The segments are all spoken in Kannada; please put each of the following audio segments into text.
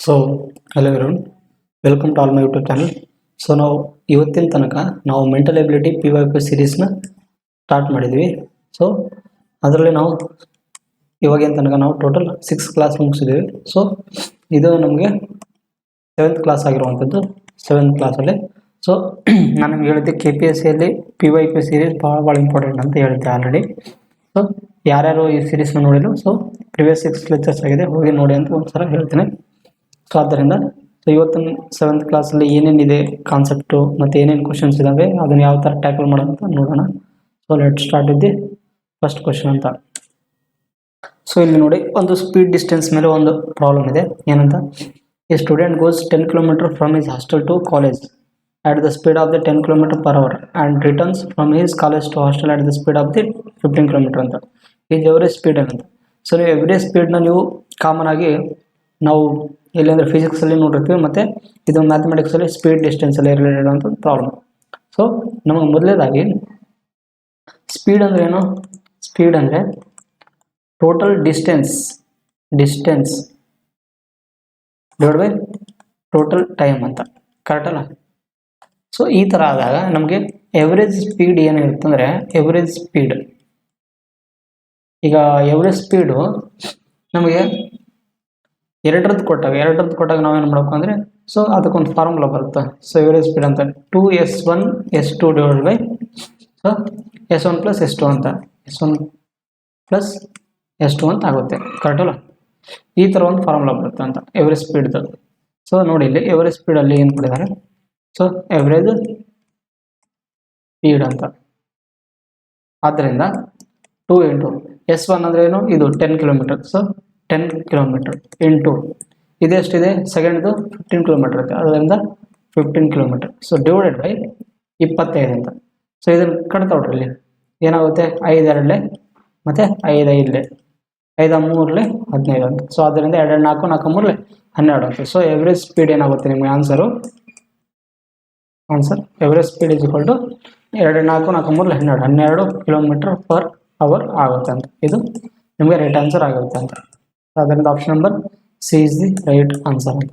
So hello everyone, welcome to all my YouTube channel. So ನಾವು ಇವತ್ತಿನ ತನಕ ನಾವು ಮೆಂಟಲ್ ಎಬಿಲಿಟಿ PYQ ಸೀರೀಸ್ನ ಸ್ಟಾರ್ಟ್ ಮಾಡಿದ್ವಿ. ಸೊ ಅದರಲ್ಲಿ ನಾವು ಇವಾಗಿನ ತನಕ ನಾವು ಟೋಟಲ್ 6 ಕ್ಲಾಸ್ ಮುಗಿಸಿದ್ದೀವಿ. ಸೊ ಇದು ನಮಗೆ 7th ಕ್ಲಾಸ್ ಆಗಿರುವಂಥದ್ದು. 7th ಕ್ಲಾಸಲ್ಲಿ ಸೊ ನಾನು ನಿಮ್ಗೆ ಹೇಳಿದ್ದೆ KPSCಯಲ್ಲಿ PYQ ಸೀರೀಸ್ ಭಾಳ ಇಂಪಾರ್ಟೆಂಟ್ ಅಂತ ಹೇಳಿದ್ದೆ ಆಲ್ರೆಡಿ. ಸೊ ಯಾರ್ಯಾರು ಈ ಸೀರೀಸ್ನ ನೋಡಿದ್ರು, ಸೊ ಪ್ರಿವಿಯಸ್ 6 ಲೆಕ್ಚರ್ಸ್ ಆಗಿದೆ, ಹೋಗಿ ನೋಡಿ ಅಂತ ಒಂದು ಸಲ ಹೇಳ್ತೀನಿ. ಸೊ ಆದ್ದರಿಂದ ಇವತ್ತಿನ 7th ಕ್ಲಾಸಲ್ಲಿ ಏನೇನಿದೆ ಕಾನ್ಸೆಪ್ಟು ಮತ್ತು ಏನೇನು ಕ್ವಶನ್ಸ್ ಇದ್ದಾವೆ ಅದನ್ನು ಯಾವ ಥರ ಟ್ಯಾಕಲ್ ಮಾಡೋದಂತ ನೋಡೋಣ. So let start with the first question ಅಂತ. ಸೊ ಇಲ್ಲಿ ನೋಡಿ, ಒಂದು ಸ್ಪೀಡ್ ಡಿಸ್ಟೆನ್ಸ್ ಮೇಲೆ ಒಂದು ಪ್ರಾಬ್ಲಮ್ ಇದೆ. ಏನಂತ, a student goes 10 kilometre from his hostel to college at the speed of the 10 km/h and returns from his college to hostel at the speed of the 15 km ಅಂತ. ಇದು ಎವರೇಜ್ ಸ್ಪೀಡ್ ಏನಂತ. ಸೊ ನೀವು ಎವರೇಜ್ ಸ್ಪೀಡ್ನ ನೀವು ಕಾಮನ್ ಆಗಿ ನಾವು ಎಲ್ಲಿಂದರೆ ಫಿಸಿಕ್ಸಲ್ಲಿ ನೋಡಿರ್ತೀವಿ, ಮತ್ತು ಇದು ಮ್ಯಾಥಮೆಟಿಕ್ಸಲ್ಲಿ ಸ್ಪೀಡ್ ಡಿಸ್ಟೆನ್ಸಲ್ಲಿ ರಿಲೇಟೆಡ್ ಅಂತ ಪ್ರಾಬ್ಲಮ್. ಸೊ ನಮಗೆ ಮೊದಲನೇದಾಗಿ ಸ್ಪೀಡ್ ಅಂದರೆ ಏನು? ಸ್ಪೀಡ್ ಅಂದರೆ total distance divide by total time ಅಂತ, ಕರೆಕ್ಟ್ ಅಲ್ಲ? ಸೊ ಈ ಥರ ಆದಾಗ ನಮಗೆ ಎವರೇಜ್ ಸ್ಪೀಡ್ ಏನಿರುತ್ತೆ ಅಂದರೆ, ಎವರೇಜ್ ಸ್ಪೀಡ್ ಸ್ಪೀಡು ನಮಗೆ ಎರಡರದ್ದು ಕೊಟ್ಟಾಗ ನಾವೇನು ಮಾಡಬೇಕು ಅಂದರೆ, ಸೊ ಅದಕ್ಕೊಂದು ಫಾರ್ಮುಲಾ ಬರುತ್ತೆ. ಸೊ ಎವರೇಜ್ ಸ್ಪೀಡ್ ಅಂತ 2s1 s2 divide by so s1 plus s2 ಅಂತ, s1 ಪ್ಲಸ್ s2 ಅಂತ ಆಗುತ್ತೆ, ಕರೆಕ್ಟ್ ಅಲ್ಲ? ಈ ಥರ ಒಂದು ಫಾರ್ಮುಲಾ ಬರುತ್ತೆ ಅಂತ ಎವರೇಜ್ ಸ್ಪೀಡ್ದು. ಸೊ ನೋಡಿ, ಇಲ್ಲಿ ಎವರೇಜ್ ಸ್ಪೀಡಲ್ಲಿ ಏನು ಕೊಟ್ಟಿದ್ದಾರೆ, ಸೊ ಎವರೇಜ್ ಸ್ಪೀಡ್ ಅಂತ. ಆದ್ದರಿಂದ 2 ಇಂಟು s1 ಅಂದರೆ ಏನು, ಇದು 10 ಕಿಲೋಮೀಟರ್. ಸೊ 10 ಕಿಲೋಮೀಟರ್ ಇಂಟು ಇದೆಷ್ಟಿದೆ, ಸೆಕೆಂಡ್ದು 15 ಕಿಲೋಮೀಟರ್ ಇದೆ, ಅದರಿಂದ 15 ಕಿಲೋಮೀಟರ್. ಸೊ ಡಿವೈಡೆಡ್ ಬೈ 25 ಅಂತ. ಸೊ ಇದನ್ನು ಕಟ್ತಾ ಹೊಡ್ರಿ, ಇಲ್ಲಿ ಏನಾಗುತ್ತೆ, 5 2 ಮತ್ತು 5 5 5 3 15 ಅಂತ. ಸೊ ಅದರಿಂದ 2 4 4 3 12 ಅಂತ. ಸೊ ಎವರೇಜ್ ಸ್ಪೀಡ್ ಏನಾಗುತ್ತೆ ನಿಮಗೆ answer average speed is equal to 2 4 4 3 12 km/h ಆಗುತ್ತೆ ಅಂತ. ಇದು ನಿಮಗೆ ರೈಟ್ ಆನ್ಸರ್ ಆಗುತ್ತೆ ಅಂತ. ಅದರಿಂದ option number C is the right answer ಅಂತ.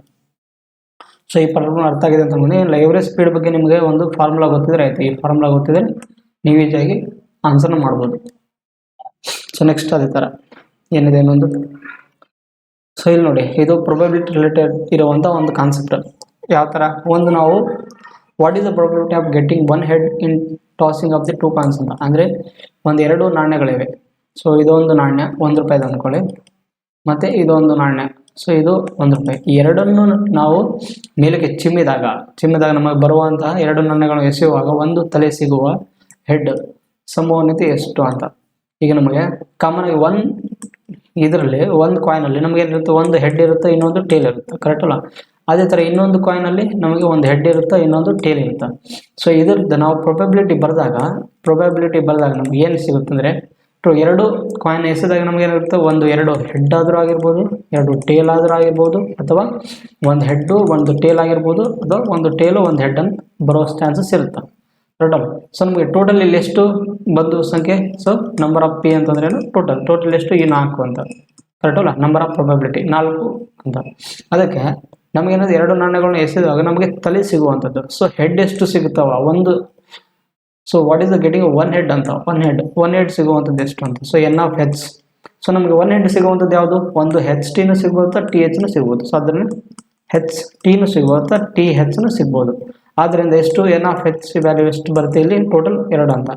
ಸೊ ಈ ಪ್ರಾಬ್ಲಮ್ ಅರ್ಥ ಆಗಿದೆ ಅಂತ ಅನ್ಕೊಂಡು, ಎವರೇಜ್ ಸ್ಪೀಡ್ ಬಗ್ಗೆ ನಿಮಗೆ ಒಂದು ಫಾರ್ಮುಲಾ ಗೊತ್ತಿದ್ರೆ ಆಯಿತು. ಈ ಫಾರ್ಮುಲಾ ಗೊತ್ತಿದ್ರೆ ನೀವು ಈಜಿಯಾಗಿ ಆನ್ಸರ್ನ ಮಾಡ್ಬೋದು. ಸೊ ನೆಕ್ಸ್ಟ್ ಅದೇ ಥರ ಏನಿದೆ ಇನ್ನೊಂದು. ಸೊ ಇಲ್ಲಿ ನೋಡಿ, ಇದು ಪ್ರೊಬಬಿಲಿಟಿ ರಿಲೇಟೆಡ್ ಇರುವಂಥ ಒಂದು ಕಾನ್ಸೆಪ್ಟ್. ಯಾವ ಥರ ಒಂದು ನಾವು what is the probability of getting 1 head in tossing of the 2 coins ಅಂತ. ಅಂದರೆ ಒಂದು 2 ನಾಣ್ಯಗಳಿವೆ. ಸೊ ಇದೊಂದು ನಾಣ್ಯ 1 ರೂಪಾಯಿದು ಅಂದ್ಕೊಳ್ಳಿ, ಮತ್ತು ಇದೊಂದು ನಾಣ್ಯ, ಸೊ ಇದು 1 ರೂಪಾಯಿ. ಈ ಎರಡನ್ನು ನಾವು ಮೇಲಕ್ಕೆ ಚಿಮ್ಮಿದಾಗ ನಮಗೆ ಬರುವಂತಹ 2 ನಾಣ್ಯಗಳನ್ನು ಎಸೆಯುವಾಗ ಒಂದು ತಲೆ ಸಿಗುವ ಹೆಡ್ ಸಂಭವನೀಯತೆ ಎಷ್ಟು ಅಂತ. ಈಗ ನಮಗೆ ಕಾಮನ್ ಆಗಿ ಇದರಲ್ಲಿ ಒಂದು ಕಾಯಿನಲ್ಲಿ ನಮಗೆ ಏನಿರುತ್ತೆ, ಒಂದು ಹೆಡ್ ಇರುತ್ತೆ, ಇನ್ನೊಂದು ಟೇಲ್ ಇರುತ್ತೆ, ಕರೆಕ್ಟ್ ಅಲ್ಲ? ಅದೇ ಥರ ಇನ್ನೊಂದು ಕಾಯಿನಲ್ಲಿ ನಮಗೆ ಒಂದು ಹೆಡ್ ಇರುತ್ತೆ, ಇನ್ನೊಂದು ಟೇಲ್ ಇರುತ್ತೆ. ಸೊ ಇದ್ರದ್ದು ನಾವು ಪ್ರೊಬಬಿಲಿಟಿ ಬರೆದಾಗ ನಮ್ಗೆ ಏನು ಸಿಗುತ್ತೆ ಅಂದರೆ, 2 ಕಾಯಿನ್ ಎಸೆದಾಗ ನಮ್ಗೆ ಏನಿರುತ್ತೆ, 2 ಹೆಡ್ ಆದರೂ ಆಗಿರ್ಬೋದು, 2 ಟೇಲ್ ಆದರೂ ಆಗಿರ್ಬೋದು, ಅಥವಾ 1 ಹೆಡ್ಡು 1 ಟೇಲ್ ಆಗಿರ್ಬೋದು, ಅಥವಾ 1 ಟೇಲು 1 ಹೆಡ್ಡನ್ನು ಬರೋ ಚಾನ್ಸಸ್ ಇರುತ್ತೆ, ಟೋಟಲ್. ಸೊ ನಮಗೆ ಟೋಟಲ್ ಇಲ್ಲಿ ಎಷ್ಟು ಬಂದು ಸಂಖ್ಯೆ, ಸೊ ನಂಬರ್ ಆಫ್ ಪಿ ಅಂತಂದ್ರೆ ಏನು, ಟೋಟಲ್ ಎಷ್ಟು, ಈ 4 ಅಂತ, ಕರೆಕ್ಟ್ ಅಲ್ಲ? ನಂಬರ್ ಆಫ್ ಪ್ರೊಬಬಿಲಿಟಿ 4 ಅಂತ. ಅದಕ್ಕೆ ನಮಗೇನಾದ್ರು 2 ನಾಣ್ಯಗಳನ್ನ ಎಸೆದಾಗ ನಮಗೆ ತಲೆ ಸಿಗುವಂಥದ್ದು. ಸೊ ಹೆಡ್ ಎಷ್ಟು ಸಿಗುತ್ತವ ಒಂದು, so what is the getting 1 head ಅಂತ, 1 ಹೆಡ್ ಸಿಗುವಂಥದ್ದು ಎಷ್ಟು ಅಂತ. So n of H. So ನಮಗೆ 1 ಹೆಡ್ ಸಿಗುವಂಥದ್ದು ಯಾವುದು, ಒಂದು HT ಸಿಗ್ಬೋದು, TH ಸಿಗ್ಬೋದು. ಸೊ ಅದರಿಂದ HT ಸಿಗ್ಬೋದು, TH ಸಿಗ್ಬೋದು. ಆದ್ದರಿಂದ ಎಷ್ಟು, n ಆಫ್ ಹೆಚ್ ವ್ಯಾಲ್ಯೂ ಎಷ್ಟು ಬರುತ್ತೆ ಇಲ್ಲಿ, ಟೋಟಲ್ 2 ಅಂತ.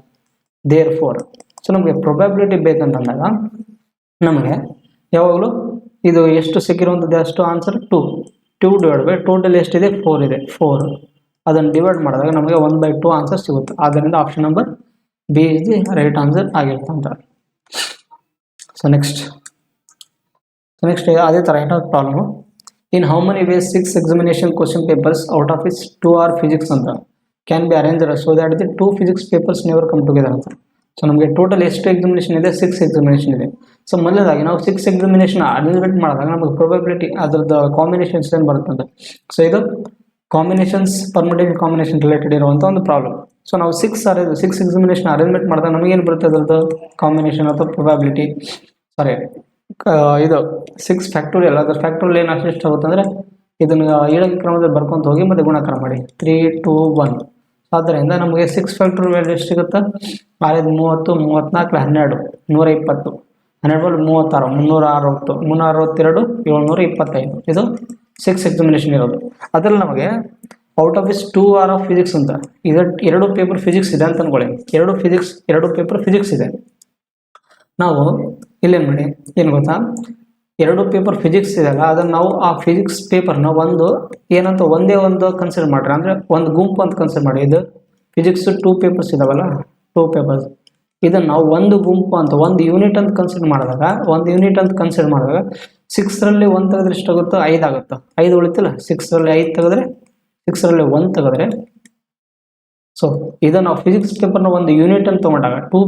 ದೇರ್ ಫೋರ್ ಸೊ ನಮಗೆ ಪ್ರೊಬಬಿಲಿಟಿ ಬೇಕಂತಂದಾಗ ನಮಗೆ ಯಾವಾಗಲೂ ಇದು ಎಷ್ಟು ಸಿಕ್ಕಿರುವಂಥದ್ದು, ಎಷ್ಟು ಆನ್ಸರ್ 2 ಡಿವೈಡ್ ಬೈ ಟೋಟಲ್ ಎಷ್ಟಿದೆ, 4 ಇದೆ, 4 ಅದನ್ನು ಡಿವೈಡ್ ಮಾಡಿದಾಗ ನಮಗೆ 1/2 ಆನ್ಸರ್ ಸಿಗುತ್ತೆ. ಆದ್ದರಿಂದ option number B is the right answer ಆಗಿರುತ್ತೆ ಅಂತ. ಸೊ ನೆಕ್ಸ್ಟ್ ಅದೇ ಥರ ಇನ್ನೊಂದು problem. In how many ways 6 examination question papers out of is 2 are physics ಅಂತ can be arranged so that the 2 physics papers never come together ಅಂತ. ಸೊ ನಮಗೆ ಟೋಟಲ್ ಎಷ್ಟು ಎಕ್ಸಾಮಿನೇಷನ್ ಇದೆ, 6 ಎಕ್ಸಾಮಿನೇಷನ್ ಇದೆ. ಸೊ ಮೊದಲದಾಗಿ ನಾವು 6 ಎಕ್ಸಾಮಿನೇಷನ್ ಅರೇಂಜ್ಮೆಂಟ್ ಮಾಡಿದಾಗ ನಮಗೆ ಪ್ರೊಬಬಿಲಿಟಿ ಅದರದ್ದು ಕಾಂಬಿನೇಷನ್ಸ್ ಏನು ಬರುತ್ತೆ ಅಂತ. ಸೊ ಇದು ಕಾಂಬಿನೇಷನ್ಸ್ ಪರ್ಮಿಟೇಷನ್ ಕಾಂಬಿನೇಷನ್ ರಿಲೇಟೆಡ್ ಇರುವಂಥ ಒಂದು ಪ್ರಾಬ್ಲಮ್. ಸೊ ನಾವು 6 ಎಕ್ಸಾಮಿನೇಷನ್ ಅರೇಂಜ್ಮೆಂಟ್ ಮಾಡಿದಾಗ ನಮಗೇನು ಬರುತ್ತೆ, ಅದರದ್ದು ಕಾಂಬಿನೇಷನ್ ಅಥವಾ ಪ್ರೊಬಬಿಲಿಟಿ ಇದು 6 ಫ್ಯಾಕ್ಟೋರಿಯಲ್. ಅದರ ಫ್ಯಾಕ್ಟೋರಿಯಲ್ ಏನು ಎಷ್ಟು ಆಗುತ್ತೆ ಅಂದರೆ ಇದನ್ನು ಇಳಕ್ಕೆ ಕ್ರಮದಲ್ಲಿ ಬರ್ಕೊಂತ ಹೋಗಿ ಮತ್ತೆ ಗುಣಾಕಾರ ಮಾಡಿ 3 2 1. ಆದ್ದರಿಂದ ನಮಗೆ 6 ಫ್ಯಾಕ್ಟರ್ ವ್ಯಾಲ್ಯೂ ಎಷ್ಟು ಸಿಗುತ್ತೆ? 6 30 34 12 120 12 36 360 362 725. ಇದು 6 ಎಕ್ಸಾಮಿನೇಷನ್ ಇರೋದು. ಅದರಲ್ಲಿ ನಮಗೆ out of this 2 are of physics ಅಂತ ಇದು 2 ಪೇಪರ್ ಫಿಸಿಕ್ಸ್ ಇದೆ ಅಂತ ಅನ್ಕೊಳ್ಳಿ. 2 ಪೇಪರ್ ಫಿಸಿಕ್ಸ್ ಇದೆ. ನಾವು ಇಲ್ಲೇನು ಮಾಡಿ ಏನು ಗೊತ್ತಾ, 2 ಪೇಪರ್ ಫಿಸಿಕ್ಸ್ ಇದೆಯಲ್ಲ ಅದನ್ನು ನಾವು ಆ ಫಿಸಿಕ್ಸ್ ಪೇಪರ್ನ ಒಂದು ಏನಂತ ಒಂದೇ ಒಂದು ಕನ್ಸಿಡರ್ ಮಾಡ್ರಿ, ಅಂದರೆ ಒಂದು ಗುಂಪು ಅಂತ ಕನ್ಸಿಡರ್ ಮಾಡಿ. ಇದು ಫಿಸಿಕ್ಸ್ 2 ಪೇಪರ್ಸ್ ಇದಾವಲ್ಲ, 2 ಪೇಪರ್ಸ್, ಇದನ್ನು ನಾವು ಒಂದು ಗುಂಪು ಅಂತ ಒಂದು ಯೂನಿಟ್ ಅಂತ ಕನ್ಸಿಡರ್ ಮಾಡಿದಾಗ 6ರಲ್ಲಿ 1 ತೆಗೆದ್ರೆ ಎಷ್ಟಾಗುತ್ತೋ 5 ಆಗುತ್ತೆ. 5 ಉಳಿತಿಲ್ಲ, 6ರಲ್ಲಿ 5 ತೆಗೆದ್ರೆ 6ರಲ್ಲಿ 1 ತೆಗೆದ್ರೆ. ಸೊ ಇದನ್ನು ನಾವು ಫಿಸಿಕ್ಸ್ ಪೇಪರ್ನ ಒಂದು ಯೂನಿಟ್ ಅಂತ ತೊಗೊಂಡಾಗ 2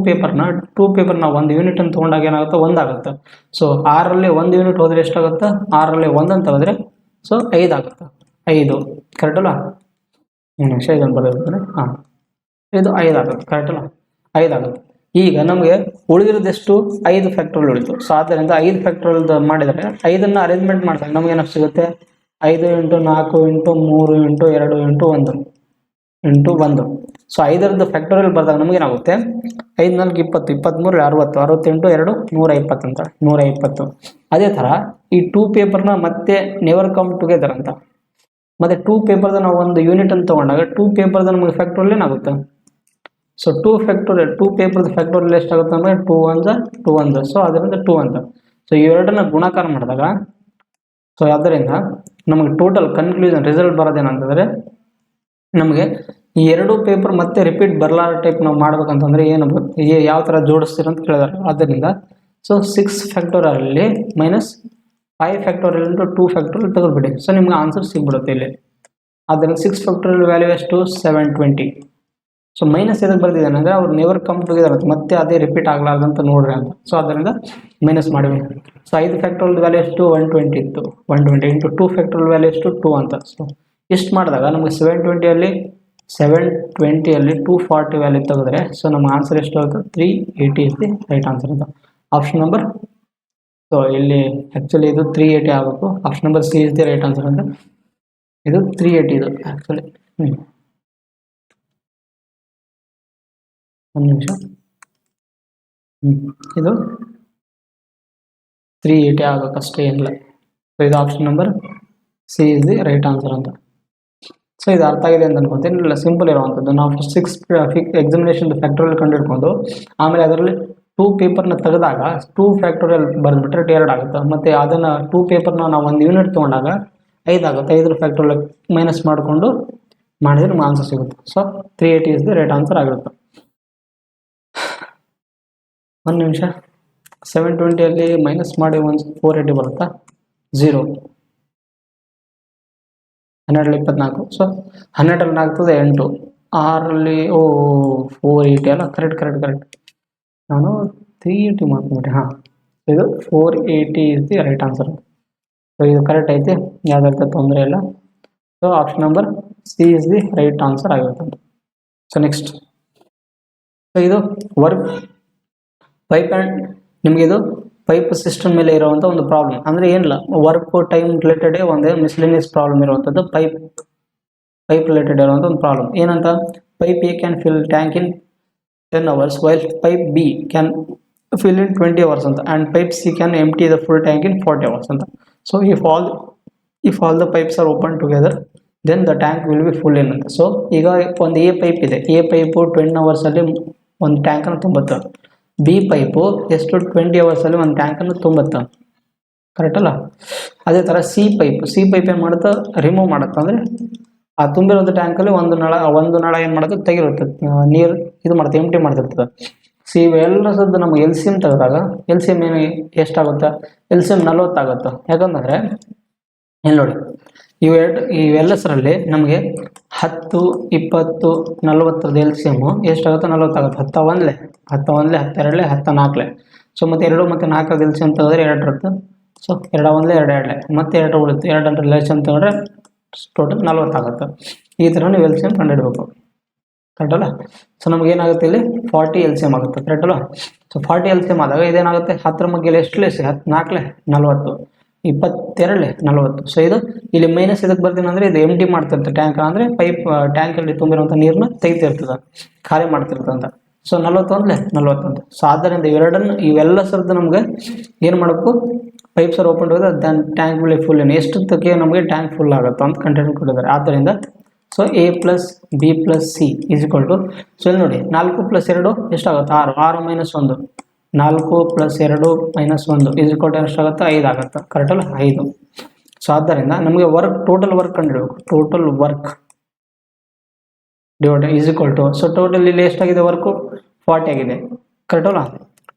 ಪೇಪರ್ನ ಒಂದು ಯೂನಿಟ್ ಅಂತ ತೊಗೊಂಡಾಗ ಏನಾಗುತ್ತೆ? 1 ಆಗುತ್ತೆ. ಸೊ 6ರಲ್ಲಿ 1 ಯೂನಿಟ್ ಹೋದರೆ ಎಷ್ಟಾಗುತ್ತೆ? 6ರಲ್ಲಿ 1 ಅಂತ ತೆಗೆದ್ರೆ ಸೊ 5 ಆಗುತ್ತೆ. 5 ಕರೆಕ್ಟ್ ಅಲ್ಲ? ನಿಮಿಷ ಇದನ್ನು ಬರೆದಿರ್ತಾರೆ. ಹಾಂ, ಇದು 5 ಆಗುತ್ತೆ. ಕರೆಕ್ಟ್ ಅಲ್ಲ? 5 ಆಗುತ್ತೆ. ಈಗ ನಮಗೆ ಉಳಿದಿರೋದೆಷ್ಟು? 5 ಫ್ಯಾಕ್ಟೋರಿಯಲ್ ಉಳಿತು. ಸೊ ಆದ್ದರಿಂದ 5 ಫ್ಯಾಕ್ಟೋರಿಯಲ್ ಮಾಡಿದರೆ 5ಅನ್ನು ಅರೇಂಜ್ಮೆಂಟ್ ಮಾಡಿದಾಗ ನಮಗೆ ಏನಾದ್ರು ಸಿಗುತ್ತೆ? 5 × 4 × 3 × 2 × 1 ಸೊ 5ರದ್ದು ಫ್ಯಾಕ್ಟೋರಿಯಲ್ ಬರೆದಾಗ ನಮಗೇನಾಗುತ್ತೆ? 5 4 20 23 60 68 2 120 ಅಂತ 120. ಅದೇ ಥರ ಈ 2 ಪೇಪರ್ನ ಮತ್ತೆ ನೆವರ್ ಕಮ್ ಟುಗೆದರ್ ಅಂತ, ಮತ್ತು 2 ಪೇಪರ್ದ ನಾವು ಒಂದು ಯೂನಿಟ್ ಅಂತ ತೊಗೊಂಡಾಗ 2 ಪೇಪರ್ದ ನಮಗೆ ಫ್ಯಾಕ್ಟೋರಿಯಲ್ ಏನಾಗುತ್ತೆ? ಸೊ 2 ಪೇಪರ್ದ ಫ್ಯಾಕ್ಟೋರಿಯಲ್ ಎಷ್ಟಾಗುತ್ತೆ? ನಮಗೆ 2 1 ಸೊ ಅದರಿಂದ 2 ಅಂತ. ಸೊ ಇವೆರಡನ್ನ ಗುಣಾಕಾರ ಮಾಡಿದಾಗ ಸೊ ಅದರಿಂದ ನಮಗೆ ಟೋಟಲ್ ಕನ್ಕ್ಲೂಷನ್ ರಿಸಲ್ಟ್ ಬರೋದೇನಂತಂದರೆ ನಮಗೆ ಈ 2 ಪೇಪರ್ ಮತ್ತೆ ರಿಪೀಟ್ ಬರಲಾರ ಟೈಪ್ ನಾವು ಮಾಡ್ಬೇಕಂತಂದರೆ ಏನು ಯಾವ ಥರ ಜೋಡಿಸ್ತೀರ ಅಂತ ಕೇಳಿದಾರೆ. ಆದ್ದರಿಂದ so 6 factorial minus 5 factorial into 2 factorial ತೆಗೆದುಬಿಡಿ. ಸೊ ನಿಮ್ಗೆ ಆನ್ಸರ್ ಸಿಗ್ಬಿಡುತ್ತೆ ಇಲ್ಲಿ. ಆದ್ದರಿಂದ 6 ಫ್ಯಾಕ್ಟೋರಿಯಲ್ ವ್ಯಾಲ್ಯೂ ಎಷ್ಟು? 720. ಸೊ ಮೈನಸ್ ಎದಕ್ಕೆ ಬರ್ತಿದ್ದಾನೆ ಅಂದರೆ ಅವ್ರು ನೆವರ್ ಕಮ್ ಟುಗೆದರ್ ಅಂತ, ಮತ್ತೆ ಅದೇ ರಿಪೀಟ್ ಆಗಲಾರ್ದಂತ ನೋಡ್ರಿ ಅಂತ. ಸೊ ಅದರಿಂದ ಮೈನಸ್ ಮಾಡಿವಿ. ಸೊ 5 ಫ್ಯಾಕ್ಟೋರಿಯಲ್ ವ್ಯಾಲ್ಯೂ ಎಷ್ಟು? 120 ಇತ್ತು. 120 ಇಂಟು 2 ಫ್ಯಾಕ್ಟೋರಿಯಲ್ ವ್ಯಾಲ್ಯೂ ಎಷ್ಟು? 2 ಅಂತ. ಸೊ ಇಷ್ಟು ಮಾಡಿದಾಗ ನಮಗೆ 720ಯಲ್ಲಿ 240 ವ್ಯಾಲ್ಯೂ ತೆಗೆದ್ರೆ ಸೊ ನಮ್ಮ ಆನ್ಸರ್ ಎಷ್ಟು ಆಗುತ್ತೆ? 380 ಇಸ್ ದಿ ರೈಟ್ ಆನ್ಸರ್ ಅಂತ. ಆಪ್ಷನ್ ನಂಬರ್, ಸೊ ಇಲ್ಲಿ ಆ್ಯಕ್ಚುಲಿ ಇದು 380 ಆಗಬೇಕು. Option number C is the right answer ಅಂತ. ಇದು 380 ಇದು ಆ್ಯಕ್ಚುಲಿ. ಒಂದು ನಿಮಿಷ. ಇದು 380 ಆಗಬೇಕಷ್ಟೇ, ಏನಿಲ್ಲ. ಸೊ ಇದು option number C is the right answer ಅಂತ. ಸೊ ಇದು ಅರ್ಥ ಆಗಿದೆ ಅಂತ ಅನ್ಕೊತೀನಿ. ಇಲ್ಲ, ಸಿಂಪಲ್ ಇರುವಂಥದ್ದು. ನಾವು 6 ಎಕ್ಸಾಮಿನೇಷನ್ ಫ್ಯಾಕ್ಟೋರಿಯಲ್ ಕಂಡುಹಿಡ್ಕೊಂಡು ಆಮೇಲೆ ಅದರಲ್ಲಿ 2 ಪೇಪರ್ನ ತೆಗೆದಾಗ 2 ಫ್ಯಾಕ್ಟೋರಿಯಲ್ ಬರೆದ್ಬಿಟ್ರೆ 2 ಆಗುತ್ತೆ. ಮತ್ತು ಅದನ್ನು 2 ಪೇಪರ್ನ ನಾವು ಒಂದು ಯೂನಿಟ್ ತೊಗೊಂಡಾಗ 5 ಆಗುತ್ತೆ. 5 ಫ್ಯಾಕ್ಟೋರಿಯಲ್ ಮೈನಸ್ ಮಾಡಿಕೊಂಡು ಮಾಡಿದ್ರೆ ನಮ್ಗೆ ಆನ್ಸರ್ ಸಿಗುತ್ತೆ. So 380 is the right answer ಆಗಿರುತ್ತೆ. ಒಂದು ನಿಮಿಷ. 720ಯಲ್ಲಿ ಮೈನಸ್ ಮಾಡಿ 480 ಬರುತ್ತಾ? 0. 12 24. ಸೊ 12ರಲ್ಲಿ ಆಗ್ತದೆ 8. 6ರಲ್ಲಿ 480 ಅಲ್ಲ? ಕರೆಕ್ಟ್. ನಾನು 380 ಮಾಡ್ಕೊಂಬಿಟ್ಟೆ. ಹಾಂ, ಇದು 480 is the right answer. So ಇದು ಕರೆಕ್ಟ್ ಐತೆ, ಯಾವುದೇ ತೊಂದರೆ ಇಲ್ಲ. So option number C is the right answer ಆಗಿರುತ್ತೆ. ಸೊ ನೆಕ್ಸ್ಟ್, ಸೊ ಇದು ವರ್ಕ್ ಪೈಪ್ ಆ್ಯಂಡ್ ನಿಮಗೆ ಇದು ಪೈಪ್ ಸಿಸ್ಟಮ್ ಮೇಲೆ ಇರುವಂಥ ಒಂದು ಪ್ರಾಬ್ಲಮ್. ಅಂದರೆ ಏನಿಲ್ಲ, ವರ್ಕ್ ಟೈಮ್ ರಿಲೇಟೆಡ್ ಒಂದು ಮಿಸ್ಲೇನಿಯಸ್ ಪ್ರಾಬ್ಲಮ್ ಇರುವಂಥದ್ದು ಪೈಪ್ ರಿಲೇಟೆಡ್ ಇರುವಂಥ ಒಂದು ಪ್ರಾಬ್ಲಮ್. ಏನಂತ? Pipe A can fill tank in 10 hours while pipe B can fill in 20 hours ಅಂತ, and pipe C can empty the full tank in 40 hours ಅಂತ. So if all the pipes are open together then the tank will be full in ಅಂತ. ಸೊ ಈಗ ಒಂದು ಎ ಪೈಪ್ ಇದೆ. ಎ ಪೈಪು 20 hours ಒಂದು ಟ್ಯಾಂಕನ್ನು ತುಂಬುತ್ತೆ. ಬಿ ಪೈಪು ಎಷ್ಟು? 20 hours ಒಂದು ಟ್ಯಾಂಕನ್ನು ತುಂಬುತ್ತೆ. ಕರೆಕ್ಟ್ ಅಲ್ಲ? ಅದೇ ಥರ ಸಿ ಪೈಪ್ ಏನು ಮಾಡುತ್ತೆ? ರಿಮೂವ್ ಮಾಡುತ್ತೆ. ಅಂದರೆ ಆ ತುಂಬಿರೋದು ಟ್ಯಾಂಕಲ್ಲಿ ಒಂದು ನಳ ಏನು ಮಾಡುತ್ತೆ? ತೆಗಿರುತ್ತೆ, ನೀರು ಇದು ಮಾಡುತ್ತೆ, ಎಂಟಿ ಮಾಡ್ತಿರ್ತದೆ. ಸಿ ಇವೆಲ್ಲ ಸದ್ದು ನಮಗೆ LCM ತೆಗೆದಾಗ LCM ಏನು ಎಷ್ಟಾಗುತ್ತೆ? LCM 40 ಆಗುತ್ತೆ. ಯಾಕಂದರೆ ಇಲ್ಲಿ ನೋಡಿ, ಇವೆಲ್ಲಸರಲ್ಲಿ ನಮಗೆ 10 20 40 LCM ಎಷ್ಟಾಗುತ್ತೆ? 40 ಆಗುತ್ತೆ. 10 1 10 1 10 2 10 4. ಸೊ ಮತ್ತು 2 ಮತ್ತು 4 LCM ತೆಗೆದ್ರೆ 2 ಇರುತ್ತೆ. ಸೊ 2 1 2 2 ಮತ್ತು 2 ಉಳಿತು. 2 LCM ತೆಗೆದ್ರೆ ಟೋಟಲ್ 40 ಆಗುತ್ತೆ. ಈ ಥರ ನೀವು LCM ಕಂಡುಹಿಡಬೇಕು. ಕರೆಕ್ಟ್ ಅಲ್ಲ? ಸೊ ನಮಗೇನಾಗುತ್ತೆ ಇಲ್ಲಿ 40 LCM ಆಗುತ್ತೆ. ಕರೆಕ್ಟ್ ಅಲ್ಲ? ಸೊ 40 LCM ಆದಾಗ ಇದೇನಾಗುತ್ತೆ? 10 ಮಗ್ಗೇಲಿ ಎಷ್ಟು ಲೆಸ್? 4 40. 22 40. ಸೊ ಇದು ಇಲ್ಲಿ ಮೈನಸ್ ಇದಕ್ಕೆ ಬರ್ತೀನಿ ಅಂದರೆ ಇದು ಎಂಟಿ ಮಾಡ್ತಿರ್ತದೆ ಟ್ಯಾಂಕ್, ಅಂದರೆ ಪೈಪ್ ಟ್ಯಾಂಕಲ್ಲಿ ತುಂಬಿರುವಂಥ ನೀರನ್ನ ತೆಗಿತಿರ್ತದೆ, ಖಾಲಿ ಮಾಡ್ತಿರ್ತಂತ. ಸೊ 41 ಸೊ ಆದ್ದರಿಂದ ಇವೆಲ್ಲ ಸರ್ದು ನಮ್ಗೆ ಏನು ಮಾಡಬೇಕು, ಪೈಪ್ ಸರ್ ಓಪನ್ ಹೋದ್ರೆ ದೆನ್ ಟ್ಯಾಂಕ್ ಬಿಳಿ ಫುಲ್ ಎಷ್ಟೊತ್ತಕ್ಕೆ ನಮಗೆ ಟ್ಯಾಂಕ್ ಫುಲ್ ಆಗುತ್ತೆ ಅಂತ ಕಂಟೆಂಟ್ ಕೊಟ್ಟಿದ್ದಾರೆ. ಆದ್ದರಿಂದ so A + B + C = so ಇಲ್ಲಿ ನೋಡಿ 4 + 2 ಎಷ್ಟಾಗುತ್ತೆ 6, 6 - 1 4 + 2 - 1 ಎಷ್ಟಾಗುತ್ತೆ 5 ಆಗುತ್ತೆ, ಕರೆಕ್ಟ್ ಅಲ್ಲ 5. ಸೊ ಆದ್ದರಿಂದ ನಮಗೆ ಟೋಟಲ್ ವರ್ಕ್ ಕಂಡುಹಿಡಬೇಕು. Total work divide so total ಇಲ್ಲಿ ಎಷ್ಟಾಗಿದೆ ವರ್ಕು 40 ಆಗಿದೆ, ಕರೆಕ್ಟ್ ಅಲ್ಲ.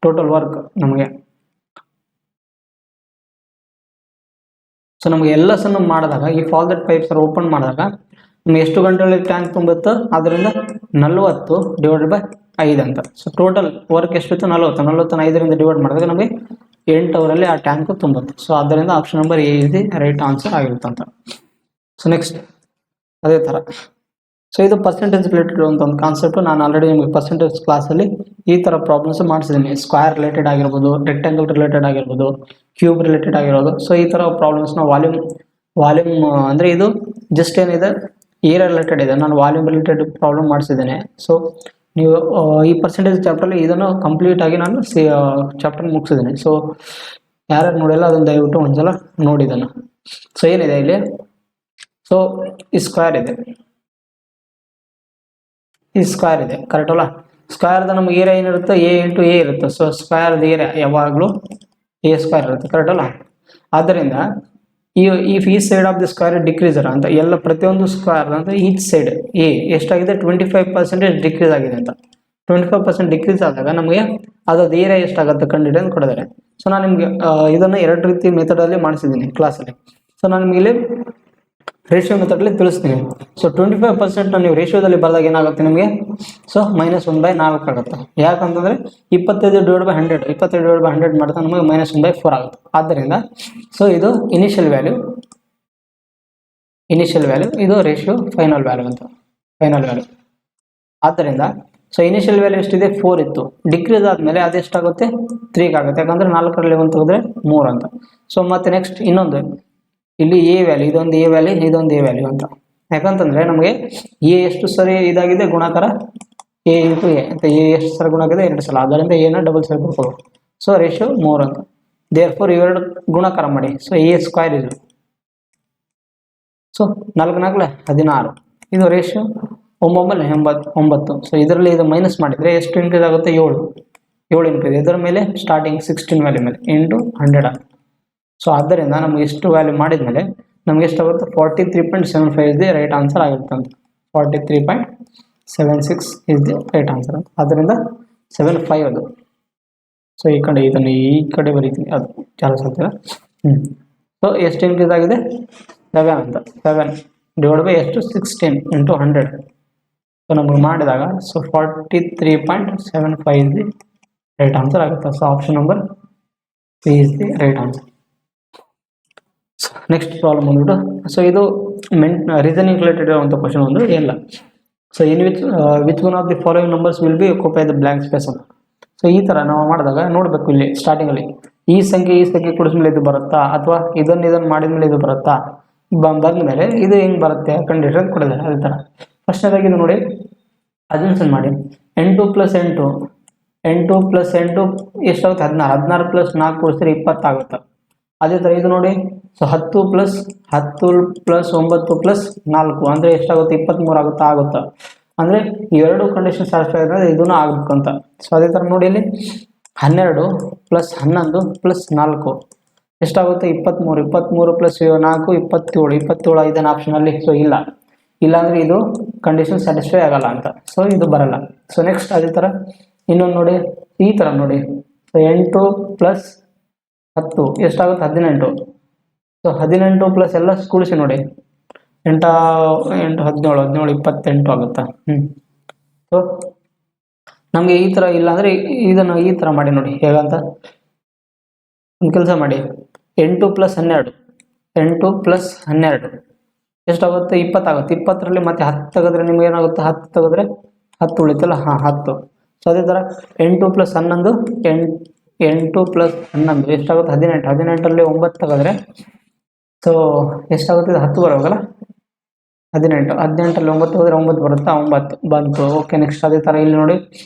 ಟೋಟಲ್ ವರ್ಕ್ ನಮಗೆ ಸೊ ನಮಗೆ ಎಲ್ಲಸನ್ನು ಮಾಡಿದಾಗ ಈ ಫಾಲ್ದೆಡ್ ಪೈಪ್ಸ್ ಓಪನ್ ಮಾಡಿದಾಗ ನಮಗೆ ಎಷ್ಟು ಗಂಟೆಗಳಲ್ಲಿ ಟ್ಯಾಂಕ್ ತುಂಬುತ್ತೋ ಅದರಿಂದ 40 / 5 ಅಂತ. ಸೊ ಟೋಟಲ್ ವರ್ಕ್ ಎಷ್ಟಿತ್ತು 40 5ರಿಂದ ಡಿವೈಡ್ ಮಾಡಿದಾಗ ನಮಗೆ 8 ಅವರಲ್ಲಿ ಆ ಟ್ಯಾಂಕ್ ತುಂಬುತ್ತೆ. ಸೊ ಆದ್ದರಿಂದ option number A is the right answer ಆಗಿರುತ್ತೆ ಅಂತ. ಸೊ ನೆಕ್ಸ್ಟ್ ಅದೇ ಥರ ಸೊ ಇದು ಪರ್ಸೆಂಟೇಜ್ ರಿಲೇಟೆಡ್ ಅಂತ ಒಂದು ಕಾನ್ಸೆಪ್ಟ್. ನಾನು ಆಲ್ರೆಡಿ ನಿಮಗೆ ಪರ್ಸೆಂಟೇಜ್ ಕ್ಲಾಸಲ್ಲಿ ಈ ಥರ ಪ್ರಾಬ್ಲಮ್ಸ್ ಮಾಡಿಸಿದ್ದೀನಿ. ಸ್ಕ್ವೇರ್ ರಿಲೇಟೆಡ್ ಆಗಿರ್ಬೋದು, ರೆಕ್ಟ್ಯಾಂಗಲ್ ರಿಲೇಟೆಡ್ ಆಗಿರ್ಬೋದು, ಕ್ಯೂಬ್ ರಿಲೇಟೆಡ್ ಆಗಿರೋದು. ಸೊ ಈ ಥರ ಪ್ರಾಬ್ಲಮ್ಸ್ನ ವಾಲ್ಯೂಮ್ ಅಂದರೆ ಇದು ಜಸ್ಟ್ ಏನಿದೆ ಏರಿಯಾ ರಿಲೇಟೆಡ್ ಇದೆ, ನಾನು ವಾಲ್ಯೂಮ್ ರಿಲೇಟೆಡ್ ಪ್ರಾಬ್ಲಮ್ ಮಾಡಿಸಿದ್ದೇನೆ. ಸೊ ನೀವು ಈ ಪರ್ಸೆಂಟೇಜ್ ಚಾಪ್ಟರ್ಲಿ ಇದನ್ನು ಕಂಪ್ಲೀಟ್ ಆಗಿ ನಾನು ಚಾಪ್ಟರ್ ಮುಗಿಸಿದ್ದೀನಿ. ಸೊ ಯಾರ್ಯಾರು ನೋಡಿಲ್ಲ ಅದನ್ನು ದಯವಿಟ್ಟು ಒಂದ್ಸಲ ನೋಡಿದ್ದಾನೆ. ಸೊ ಏನಿದೆ ಇಲ್ಲಿ, ಸೊ ಈ ಸ್ಕ್ವೇರ್ ಇದೆ, ಈ ಸ್ಕ್ವೇರ್ ಇದೆ, ಕರೆಕ್ಟ್ ಅಲ್ಲ. ಸ್ಕ್ವೇರ್ದ ನಮ್ಗೆ ಏರಿಯಾ ಏನಿರುತ್ತೆ A × A ಇರುತ್ತೆ. ಸೊ ಸ್ಕ್ವೇರ್ದ ಏರಿಯಾ ಯಾವಾಗಲೂ A² ಇರುತ್ತೆ, ಕರೆಕ್ಟ್ ಅಲ್ಲ. ಆದ್ದರಿಂದ ಈ ಸೈಡ್ ಆಫ್ ದಿ ಸ್ಕ್ವೇರ್ ಡಿಕ್ರೀಸರ್ ಅಂತ ಎಲ್ಲ ಪ್ರತಿಯೊಂದು ಸ್ಕ್ವೇರ್ ಅಂತ ಈಚ್ ಸೈಡ್ A ಎಷ್ಟಾಗಿದೆ 25% ಡಿಕ್ರೀಸ್ ಆಗಿದೆ ಅಂತ. 25% ಡಿಕ್ರೀಸ್ ಆದಾಗ ನಮಗೆ ಅದಾದ ಏರಿಯಾ ಎಷ್ಟಾಗುತ್ತೆ ಕಂಡುಹಿಡಿದು ಅಂತ ಕೊಡಿದ್ದಾರೆ. ಸೊ ನಾನು ನಿಮಗೆ ಇದನ್ನು 2 ರೀತಿ ಮೆಥಡಲ್ಲಿ ಮಾಡಿಸಿದ್ದೀನಿ ಕ್ಲಾಸಲ್ಲಿ. ಸೊ ನಾನು ನಿಮಗೆ ಇಲ್ಲಿ ರೇಷಿಯೋ ಮೆಥಡಲ್ಲಿ ತಿಳಿಸ್ತೀನಿ. ಸೊ 25% ನೀವು ರೇಷಿಯೋದಲ್ಲಿ ಬರೆದಾಗ ಏನಾಗುತ್ತೆ ನಿಮಗೆ, ಸೊ -1/4 ಆಗುತ್ತೆ. ಯಾಕಂತಂದರೆ 25 / 100 25 / 100 ಮಾಡಿದಾಗ ನಮಗೆ -1/4 ಆಗುತ್ತೆ. ಆದ್ದರಿಂದ ಸೊ ಇದು ಇನಿಷಿಯಲ್ ವ್ಯಾಲ್ಯೂ, ಇದು ರೇಷಿಯೋ ಫೈನಲ್ ವ್ಯಾಲ್ಯೂ ಅಂತ, ಫೈನಲ್ ವ್ಯಾಲ್ಯೂ. ಆದ್ದರಿಂದ ಸೊ ಇನಿಷಿಯಲ್ ವ್ಯಾಲ್ಯೂ ಎಷ್ಟಿದೆ 4 ಇತ್ತು, ಡಿಕ್ರೀಸ್ ಆದಮೇಲೆ ಅದೆಷ್ಟಾಗುತ್ತೆ 3 ಆಗುತ್ತೆ. ಯಾಕಂದರೆ 4ರಲ್ಲಿ 1 ತೆಗೆದ್ರೆ 3 ಅಂತ. ಸೊ ಮತ್ತೆ ನೆಕ್ಸ್ಟ್ ಇನ್ನೊಂದು ಇಲ್ಲಿ A ವ್ಯಾಲ್ಯೂ, ಇದೊಂದು A ವ್ಯಾಲ್ಯೂ, ಇದೊಂದು A ವ್ಯಾಲ್ಯೂ ಅಂತ. ಯಾಕಂತಂದರೆ ನಮಗೆ A ಎಷ್ಟು ಸರಿ ಇದಾಗಿದೆ ಗುಣಾಕಾರ A × A ಅಂತ, A ಎಷ್ಟು ಸಲ ಗುಣಾಗಿದೆ 2 ಸಲ, ಆದ್ದರಿಂದ A ಡಬಲ್ ಸರಿ ಬರ್ಬೋದು. ಸೊ ರೇಷಿಯೋ 3 ಅಂತ. ದೇರ್ಫೋರ್ ಇವೆರಡು ಗುಣಾಕಾರ ಮಾಡಿ. ಸೊ A² ಇದು, ಸೊ 4 × 4 16, ಇದು ರೇಷಿಯೋ 9 ಸೊ ಇದರಲ್ಲಿ ಇದು ಮೈನಸ್ ಮಾಡಿದರೆ ಎಷ್ಟು ಇನ್ಕ್ರೀಸ್ ಆಗುತ್ತೆ 7 ಇನ್ಕ್ರೀಸ್. ಇದರ ಮೇಲೆ ಸ್ಟಾರ್ಟಿಂಗ್ 16 ವ್ಯಾಲ್ಯೂ ಮೇಲೆ ಇಂಟು 100. ಸೊ ಆದ್ದರಿಂದ ನಮಗೆ ಎಷ್ಟು ವ್ಯಾಲ್ಯೂ ಮಾಡಿದ್ಮೇಲೆ ನಮಗೆ ಎಷ್ಟಾಗುತ್ತೆ 43.75 ಇಸ್ ದಿ ರೈಟ್ ಆನ್ಸರ್ ಆಗಿರುತ್ತೆ ಅಂತ. 43.76 ಇಸ್ ದಿ ರೈಟ್ ಆನ್ಸರ್ ಅಂತ. ಆದ್ದರಿಂದ 75 ಅದು. ಸೊ ಈ ಕಡೆ ಇದನ್ನು ಈ ಕಡೆ ಬರೀತೀನಿ, ಅದು ಚಾರ್ಜ್ ಆಗ್ತದೆ. ಸೊ ಎಷ್ಟು ಇನ್ಕ್ರೀಸ್ ಆಗಿದೆ 7 ಅಂತ. 7 ಡಿವೈಡ್ ಎಷ್ಟು 16 ಇಂಟು 100. ಸೊ ನಮಗೆ ಮಾಡಿದಾಗ so 43.75 is the right answer ಆಗುತ್ತೆ. So option number C is the right answer. Next problem ಬಂದ್ಬಿಟ್ಟು, ಸೊ ಇದು ರೀಸನಿಂಗ್ ರಿಲೇಟೆಡ್ ಇರುವಂಥ ಕ್ವಶನ್ ಒಂದು ಎಲ್ಲ. So in which one of the following numbers will be occupy the blank space ಅಂತ. ಸೊ ಈ ಥರ ನಾವು ಮಾಡಿದಾಗ ನೋಡಬೇಕು, ಇಲ್ಲಿ ಸ್ಟಾರ್ಟಿಂಗಲ್ಲಿ ಈ ಸಂಖ್ಯೆ ಕೂಡಿಸ್ಮೇಲೆ ಇದು ಬರುತ್ತಾ, ಅಥವಾ ಇದನ್ನು ಮಾಡಿದ್ಮೇಲೆ ಇದು ಬರುತ್ತಾ, ಬಂದಮೇಲೆ ಇದು ಹೆಂಗೆ ಬರುತ್ತೆ ಕಂಡಿಡಿಯೋದು ಕೊಡಿದ್ದಾರೆ. ಅದೇ ಥರ ಫಸ್ಟ್ನೇದಾಗಿ ಇದು ನೋಡಿ ಅಜೆನ್ಷನ್ ಮಾಡಿ. 8 + 8 ಎಷ್ಟಾಗುತ್ತೆ 16, 16 + 4 ಕೂಡಿಸಿದ್ರೆ 20 ಆಗುತ್ತೆ. ಅದೇ ಥರ ಇದು ನೋಡಿ, ಸೊ 10 + 9 + 4 ಅಂದರೆ ಎಷ್ಟಾಗುತ್ತೆ 23 ಆಗುತ್ತೆ. ಅಂದರೆ ಇವೆರಡು ಕಂಡೀಷನ್ ಸ್ಯಾಟಿಸ್ಫೈ ಆದರೆ ಇದನ್ನು ಆಗಬೇಕು ಅಂತ. ಸೊ ಅದೇ ಥರ ನೋಡಿ ಇಲ್ಲಿ 12 + 11 + 4 ಎಷ್ಟಾಗುತ್ತೆ 23, 23 + 4 27 ಇದನ್ನು ಆಪ್ಷನಲ್ಲಿ. ಸೊ ಇಲ್ಲ ಅಂದರೆ ಇದು ಕಂಡೀಷನ್ ಸ್ಯಾಟಿಸ್ಫೈ ಆಗಲ್ಲ ಅಂತ. ಸೊ ಇದು ಬರಲ್ಲ. ಸೊ ನೆಕ್ಸ್ಟ್ ಅದೇ ಥರ ಇನ್ನೊಂದು ನೋಡಿ, ಈ ಥರ ನೋಡಿ, ಸೊ 8 + 10 ಎಷ್ಟಾಗುತ್ತೆ 18. ಸೊ 18 ಪ್ಲಸ್ ಎಲ್ಲ ಕೂಡಿಸಿ ನೋಡಿ 8 17 28 ಆಗುತ್ತೆ. ಸೊ ನಮಗೆ ಈ ಥರ ಇಲ್ಲ ಅಂದರೆ ಇದನ್ನು ಈ ಥರ ಮಾಡಿ ನೋಡಿ ಹೇಗಂತ. ಒಂದು ಕೆಲಸ ಮಾಡಿ, 8 + 12 ಎಷ್ಟಾಗುತ್ತೆ 20 ಆಗುತ್ತೆ. 20ರಲ್ಲಿ ಮತ್ತೆ 10 ತೆಗೆದ್ರೆ ನಿಮ್ಗೆ ಏನಾಗುತ್ತೆ 10 ತೆಗೆದ್ರೆ 10 ಉಳಿತಲ್ಲ, 10. ಸೊ ಅದೇ ಥರ 8 + 11 8 ಪ್ಲಸ್ 11 ಎಷ್ಟಾಗುತ್ತೆ 18. 18ರಲ್ಲಿ 9 ತೆಗೆದ್ರೆ ಸೊ ಎಷ್ಟಾಗುತ್ತೆ, ಇದು 10 ಬರೋಗಲ್ಲ. 18 18ರಲ್ಲಿ 9 ತೆಗೆದ್ರೆ 9 ಬರುತ್ತಾ, 9 ಬಂತು. ಓಕೆ, ನೆಕ್ಸ್ಟ್ ಅದೇ ಥರ ಇಲ್ಲಿ ನೋಡಿ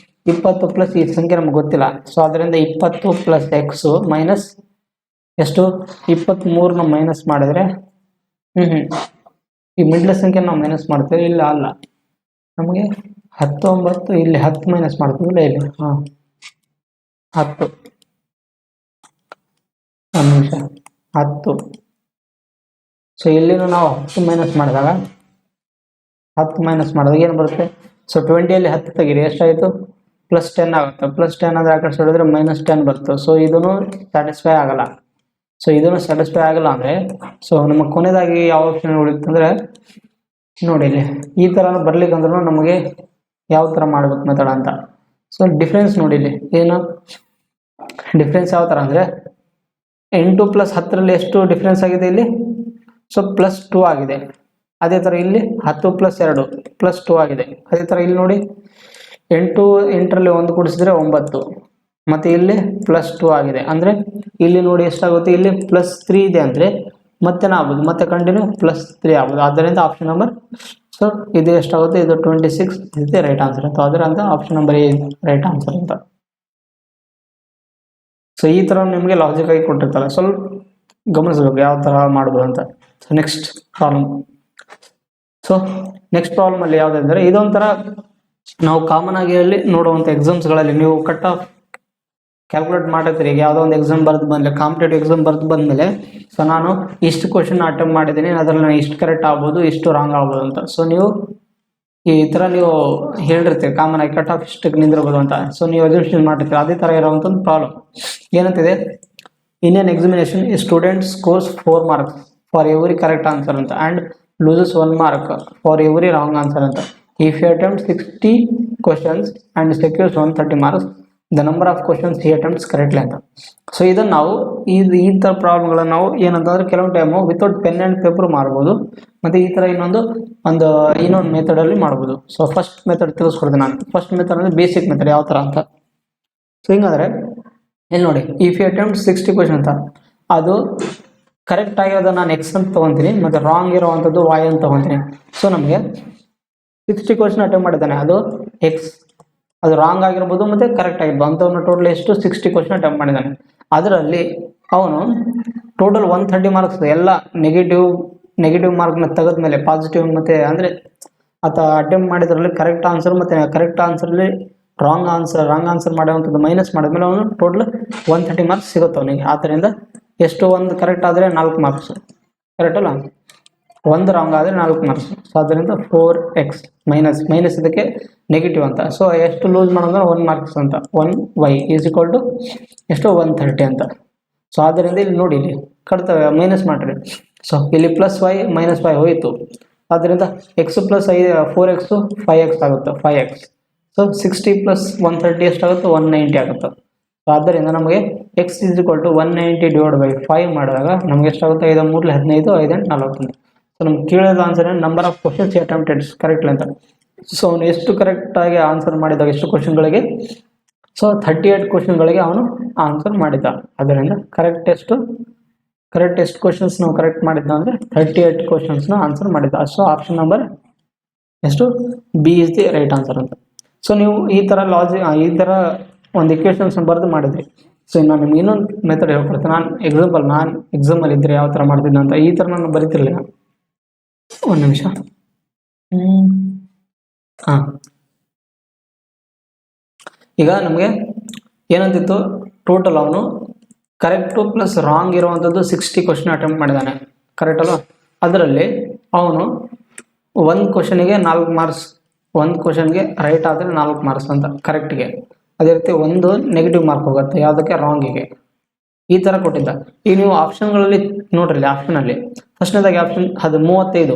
20 ಪ್ಲಸ್ ಈ ಸಂಖ್ಯೆ ನಮ್ಗೆ ಗೊತ್ತಿಲ್ಲ. ಸೊ ಅದರಿಂದ 20 ಪ್ಲಸ್ ಎಕ್ಸು ಮೈನಸ್ ಎಷ್ಟು, 23ನ ಮೈನಸ್ ಮಾಡಿದರೆ ಈ ಮಿಡ್ಲ್ ಸಂಖ್ಯೆ ನಾವು ಮೈನಸ್ ಮಾಡ್ತೀವಿ. ಇಲ್ಲ ಅಲ್ಲ, ನಮಗೆ 19 ಇಲ್ಲಿ 10 ಮೈನಸ್ ಮಾಡ್ತೀವಿಲ್ಲ ಇಲ್ಲಿ 10 ಒಂದು ನಿಮಿಷ 10. ಸೊ ಇಲ್ಲಿನೂ ನಾವು 10 ಮೈನಸ್ ಮಾಡಿದಾಗ ಏನು ಬರುತ್ತೆ, ಸೊ 20ಯಲ್ಲಿ 10 ತೆಗೀರಿ ಎಷ್ಟಾಯಿತು, ಪ್ಲಸ್ 10 ಆಗುತ್ತೆ. ಪ್ಲಸ್ 10 ಅಂದರೆ ಆ ಕಡೆ ಹೇಳಿದ್ರೆ ಮೈನಸ್ 10 ಬರುತ್ತೆ. ಸೊ ಇದನ್ನು ಸ್ಯಾಟಿಸ್ಫೈ ಆಗಲ್ಲ. ಸೊ ಇದನ್ನು ಸ್ಯಾಟಿಸ್ಫೈ ಆಗಲ್ಲ ಅಂದರೆ ಸೊ ನಮಗೆ ಕೊನೆಯದಾಗಿ ಯಾವ ಆಪ್ಷನ್ ಉಳಿತಂದರೆ ನೋಡಿ ಇಲ್ಲಿ ಈ ಥರ ಬರ್ಲಿಕ್ಕೆ ಅಂದ್ರೂ ನಮಗೆ ಯಾವ ಥರ ಮಾಡ್ಬೇಕು ಮೆಥಡ್ ಅಂತ. ಸೊ ಡಿಫ್ರೆನ್ಸ್ ನೋಡಿ ಇಲ್ಲಿ ಏನು ಡಿಫ್ರೆನ್ಸ್ ಯಾವ ಥರ ಅಂದರೆ 8 ಪ್ಲಸ್ 10ರಲ್ಲಿ ಎಷ್ಟು ಡಿಫ್ರೆನ್ಸ್ ಆಗಿದೆ ಇಲ್ಲಿ, ಸೊ ಪ್ಲಸ್ 2 ಆಗಿದೆ. ಅದೇ ಥರ ಇಲ್ಲಿ 10 ಪ್ಲಸ್ 2 ಪ್ಲಸ್ 2 ಆಗಿದೆ. ಅದೇ ಥರ ಇಲ್ಲಿ ನೋಡಿ 8ರಲ್ಲಿ 1 ಕೂಡಿಸಿದ್ರೆ 9 ಮತ್ತು ಇಲ್ಲಿ ಪ್ಲಸ್ 2 ಆಗಿದೆ. ಅಂದರೆ ಇಲ್ಲಿ ನೋಡಿ ಎಷ್ಟಾಗುತ್ತೆ, ಇಲ್ಲಿ ಪ್ಲಸ್ 3 ಇದೆ ಅಂದರೆ ಮತ್ತೆ ಆಗ್ಬೋದು, ಮತ್ತೆ ಕಂಟಿನ್ಯೂ ಪ್ಲಸ್ 3 ಆಗ್ಬೋದು. ಆದ್ದರಿಂದ ಆಪ್ಷನ್ ನಂಬರ್ ಸೊ ಇದು ಎಷ್ಟಾಗುತ್ತೆ, ಇದು 26 ಇದೆ ರೈಟ್ ಆನ್ಸರ್ ಅಂತ. ಅದರಿಂದ option number A right answer ಅಂತ. ಸೊ ಈ ಥರ ನಿಮಗೆ ಲಾಜಿಕ್ ಆಗಿ ಕೊಟ್ಟಿರ್ತಾರೆ, ಸ್ವಲ್ಪ ಗಮನಿಸಬೇಕು ಯಾವ ಥರ ಮಾಡ್ಬೋದು ಅಂತ. So next problem. So next ಪ್ರಾಬ್ಲಮಲ್ಲಿ ಯಾವುದಂದರೆ ಇದೊಂಥರ ನಾವು ಕಾಮನ್ ಆಗಿ ಅಲ್ಲಿ ನೋಡುವಂಥ ಎಕ್ಸಾಮ್ಸ್ಗಳಲ್ಲಿ ನೀವು ಕಟ್ ಆಫ್ ಕ್ಯಾಲ್ಕುಲೇಟ್ ಮಾಡಿರ್ತೀರಿ. ಈಗ ಯಾವುದೋ ಒಂದು ಎಕ್ಸಾಮ್ ಬರೆದು ಬಂದಮೇಲೆ, ಕಾಂಪಿಟೇಟಿವ್ ಎಕ್ಸಾಮ್ ಬರೆದು ಬಂದಮೇಲೆ ಸೊ ನಾನು ಇಷ್ಟು ಕ್ವಶನ್ ಅಟೆಂಪ್ಟ್ ಮಾಡಿದ್ದೀನಿ, ಅದರಲ್ಲಿ ನಾನು ಇಷ್ಟು ಕರೆಕ್ಟ್ ಆಗ್ಬೋದು, ಇಷ್ಟು ರಾಂಗ್ ಆಗ್ಬೋದು ಅಂತ. ಸೊ ನೀವು ಈ ಥರ ನೀವು ಹೇಳಿರ್ತೀರಿ ಕಾಮನ್ ಆಗಿ ಕಟ್ ಆಫ್ ಇಷ್ಟಕ್ಕೆ ನಿಂದಿರ್ಬೋದು ಅಂತ. ಸೊ ನೀವು ಅಸಂಪ್ಷನ್ ಮಾಡಿರ್ತೀರಿ. ಅದೇ ಥರ ಇರೋವಂಥ ಒಂದು ಪ್ರಾಬ್ಲಮ್ ಏನಂತಿದೆ, Indian examination student scores 4 marks for every correct answer ಅಂತ and loses 1 mark for every wrong answer ಅಂತ. If you attempt 60 questions and secures 130 marks, the number of questions he attempts correctly ಅಂತ. ಸೊ ಇದನ್ನು ನಾವು ಈ ಥರ ಪ್ರಾಬ್ಲಮ್ಗಳನ್ನು ನಾವು ಏನಂತಂದರೆ ಕೆಲವೊಂದು time without pen and paper ಮಾಡ್ಬೋದು, ಮತ್ತು ಈ ಥರ ಇನ್ನೊಂದು ಮೆಥಡಲ್ಲಿ ಮಾಡ್ಬೋದು. ಸೊ ಫಸ್ಟ್ ಮೆಥಡ್ ತಿಳಿಸ್ಕೊಡ್ತೀನಿ ನಾನು. ಫಸ್ಟ್ ಮೆಥಡ್ ಅಂದರೆ ಬೇಸಿಕ್ ಮೆಥಡ್ ಯಾವ ಥರ ಅಂತ. ಸೊ ಹಿಂಗಂದರೆ ಇಲ್ಲಿ ನೋಡಿ, ಇಫ್ ಯು ಅಟೆಂಪ್ಟ್ 60 ಕ್ವಶನ್ ಅಂತ, ಅದು ಕರೆಕ್ಟ್ ಆಗಿರೋದು ನಾನು ಎಕ್ಸ್ ಅಂತ ತೊಗೊತೀನಿ, ಮತ್ತು ರಾಂಗ್ ಇರೋವಂಥದ್ದು ವಾಯ್ ಅಂತ ತೊಗೊತೀನಿ. ಸೊ ನಮಗೆ 60 ಕ್ವಶನ್ ಅಟೆಂಪ್ಟ್ ಮಾಡಿದ್ದಾನೆ, ಅದು ಎಕ್ಸ್, ಅದು ರಾಂಗ್ ಆಗಿರ್ಬೋದು ಮತ್ತು ಕರೆಕ್ಟ್ ಆಗಿರ್ಬೋದು. ಅಂಥವ್ನು ಟೋಟಲ್ ಎಷ್ಟು 60 ಕ್ವಶನ್ ಅಟೆಂಪ್ಟ್ ಮಾಡಿದ್ದಾನೆ. ಅದರಲ್ಲಿ ಅವನು ಟೋಟಲ್ 130 ಮಾರ್ಕ್ಸ್ ಎಲ್ಲ ನೆಗೆಟಿವ್ ಮಾರ್ಕ್ನ ತೆಗೆದ್ಮೇಲೆ ಪಾಸಿಟಿವ್ ಮತ್ತು ಅಂದರೆ ಆತ ಅಟೆಂಪ್ಟ್ ಮಾಡಿದ್ರಲ್ಲಿ ಕರೆಕ್ಟ್ ಆನ್ಸರ್ ಮತ್ತು ಕರೆಕ್ಟ್ ಆನ್ಸರಲ್ಲಿ ರಾಂಗ್ ಆನ್ಸರ್ ಮಾಡುವಂಥದ್ದು ಮೈನಸ್ ಮಾಡಿದ್ಮೇಲೆ ಅವನು ಟೋಟಲ್ 130 ಮಾರ್ಕ್ಸ್ ಸಿಗುತ್ತೆ ಅವನಿಗೆ. ಆದ್ದರಿಂದ ಎಷ್ಟು, ಒಂದು ಕರೆಕ್ಟ್ ಆದರೆ 4 ಮಾರ್ಕ್ಸ್, ಕರೆಕ್ಟ್ ಅಲ್ಲ, ಒಂದು ರಾಂಗ್ ಆದರೆ 4 ಮಾರ್ಕ್ಸ್. ಸೊ ಅದರಿಂದ 4x ಮೈನಸ್ ಇದಕ್ಕೆ ನೆಗೆಟಿವ್ ಅಂತ. ಸೊ ಎಷ್ಟು ಲೂಸ್ ಮಾಡೋದ್ರೆ 1 ಮಾರ್ಕ್ಸ್ ಅಂತ. 1y ಈಸ್ ಈಕ್ವಲ್ ಟು ಎಷ್ಟು 130 ಅಂತ. ಸೊ ಆದ್ದರಿಂದ ಇಲ್ಲಿ ನೋಡಿ, ಇಲ್ಲಿ ಕಟ್ತವೆ ಮೈನಸ್ ಮಾಡಿರಿ. ಸೊ ಇಲ್ಲಿ ಪ್ಲಸ್ y ಮೈನಸ್ y ಹೋಯಿತು. ಆದ್ದರಿಂದ x ಪ್ಲಸ್ 4x 5x ಆಗುತ್ತೆ, 5x. ಸೊ 60 ಪ್ಲಸ್ 130 ಎಷ್ಟಾಗುತ್ತೆ, 190 ಆಗುತ್ತೆ. ಸೊ ಆದ್ದರಿಂದ ನಮಗೆ x is equal to 190 divide by 5 ಮಾಡಿದಾಗ ನಮಗೆ ಎಷ್ಟಾಗುತ್ತೆ, 5 3 15 5 8 40. ಸೊ ನಮ್ಗೆ ಕೇಳಿದ answer number of questions attempted correctly ಅಂತ. ಸೊ ಅವನು ಎಷ್ಟು ಕರೆಕ್ಟಾಗಿ ಆನ್ಸರ್ ಮಾಡಿದಾಗ ಎಷ್ಟು ಕ್ವಶನ್ಗಳಿಗೆ, ಸೊ 38 ಕ್ವಶನ್ಗಳಿಗೆ ಅವನು ಆನ್ಸರ್ ಮಾಡಿದ್ದ. ಅದರಿಂದ ಕರೆಕ್ಟ್ ಎಷ್ಟು ಕ್ವಶನ್ಸ್ ನಾವು ಕರೆಕ್ಟ್ ಮಾಡಿದ್ದ ಅಂದರೆ 38 ಕ್ವಶನ್ಸ್ನ ಆನ್ಸರ್ ಮಾಡಿದ್ದ. ಸೊ ಆಪ್ಷನ್ ನಂಬರ್ ಎಷ್ಟು B is the right answer ಅಂತ. ಸೊ ನೀವು ಈ ಥರ ಒಂದು ಇಕ್ವೇಷನ್ಸ್ ಬರೆದು ಮಾಡಿದ್ರಿ. ಸೊ ನಾನು ನಿಮ್ಗೆ ಇನ್ನೊಂದು ಮೆಥಡ್ ಹೇಳ್ಕೊಡ್ತೀನಿ. ನಾನು ಎಕ್ಸಾಮಲ್ಲಿ ಇದ್ದರೆ ಯಾವ ಥರ ಮಾಡ್ತಿದ್ದೆ ಅಂತ ಈ ಥರ ನಾನು ಬರೀತಿರ್ಲಿಲ್ಲ. ಒಂದು ನಿಮಿಷ. ಈಗ ನಮಗೆ ಏನಂತಿತ್ತು, ಟೋಟಲ್ ಅವನು ಕರೆಕ್ಟು ಪ್ಲಸ್ ರಾಂಗ್ ಇರುವಂಥದ್ದು 60 ಕ್ವಶನ್ ಅಟೆಂಪ್ಟ್ ಮಾಡಿದ್ದಾನೆ, ಕರೆಕ್ಟ್ ಅಲ್ವಾ. ಅದರಲ್ಲಿ ಅವನು ಒಂದು ಕ್ವಶನಿಗೆ 4 ಮಾರ್ಕ್ಸ್, ಒಂದು ಕ್ವಶನ್ಗೆ ರೈಟ್ ಆದರೆ 4 ಮಾರ್ಕ್ಸ್ ಅಂತ ಕರೆಕ್ಟ್ಗೆ. ಅದೇ ರೀತಿ ಒಂದು ನೆಗೆಟಿವ್ ಮಾರ್ಕ್ ಹೋಗುತ್ತೆ ಯಾವುದಕ್ಕೆ, ರಾಂಗಿಗೆ. ಈ ಥರ ಕೊಟ್ಟಿದ್ದ. ಈಗ ನೀವು ಆಪ್ಷನ್ಗಳಲ್ಲಿ ನೋಡ್ರಿ, ಆಪ್ಷನಲ್ಲಿ ಫಸ್ಟ್ನೇದಾಗಿ ಆಪ್ಷನ್ ಅದು 35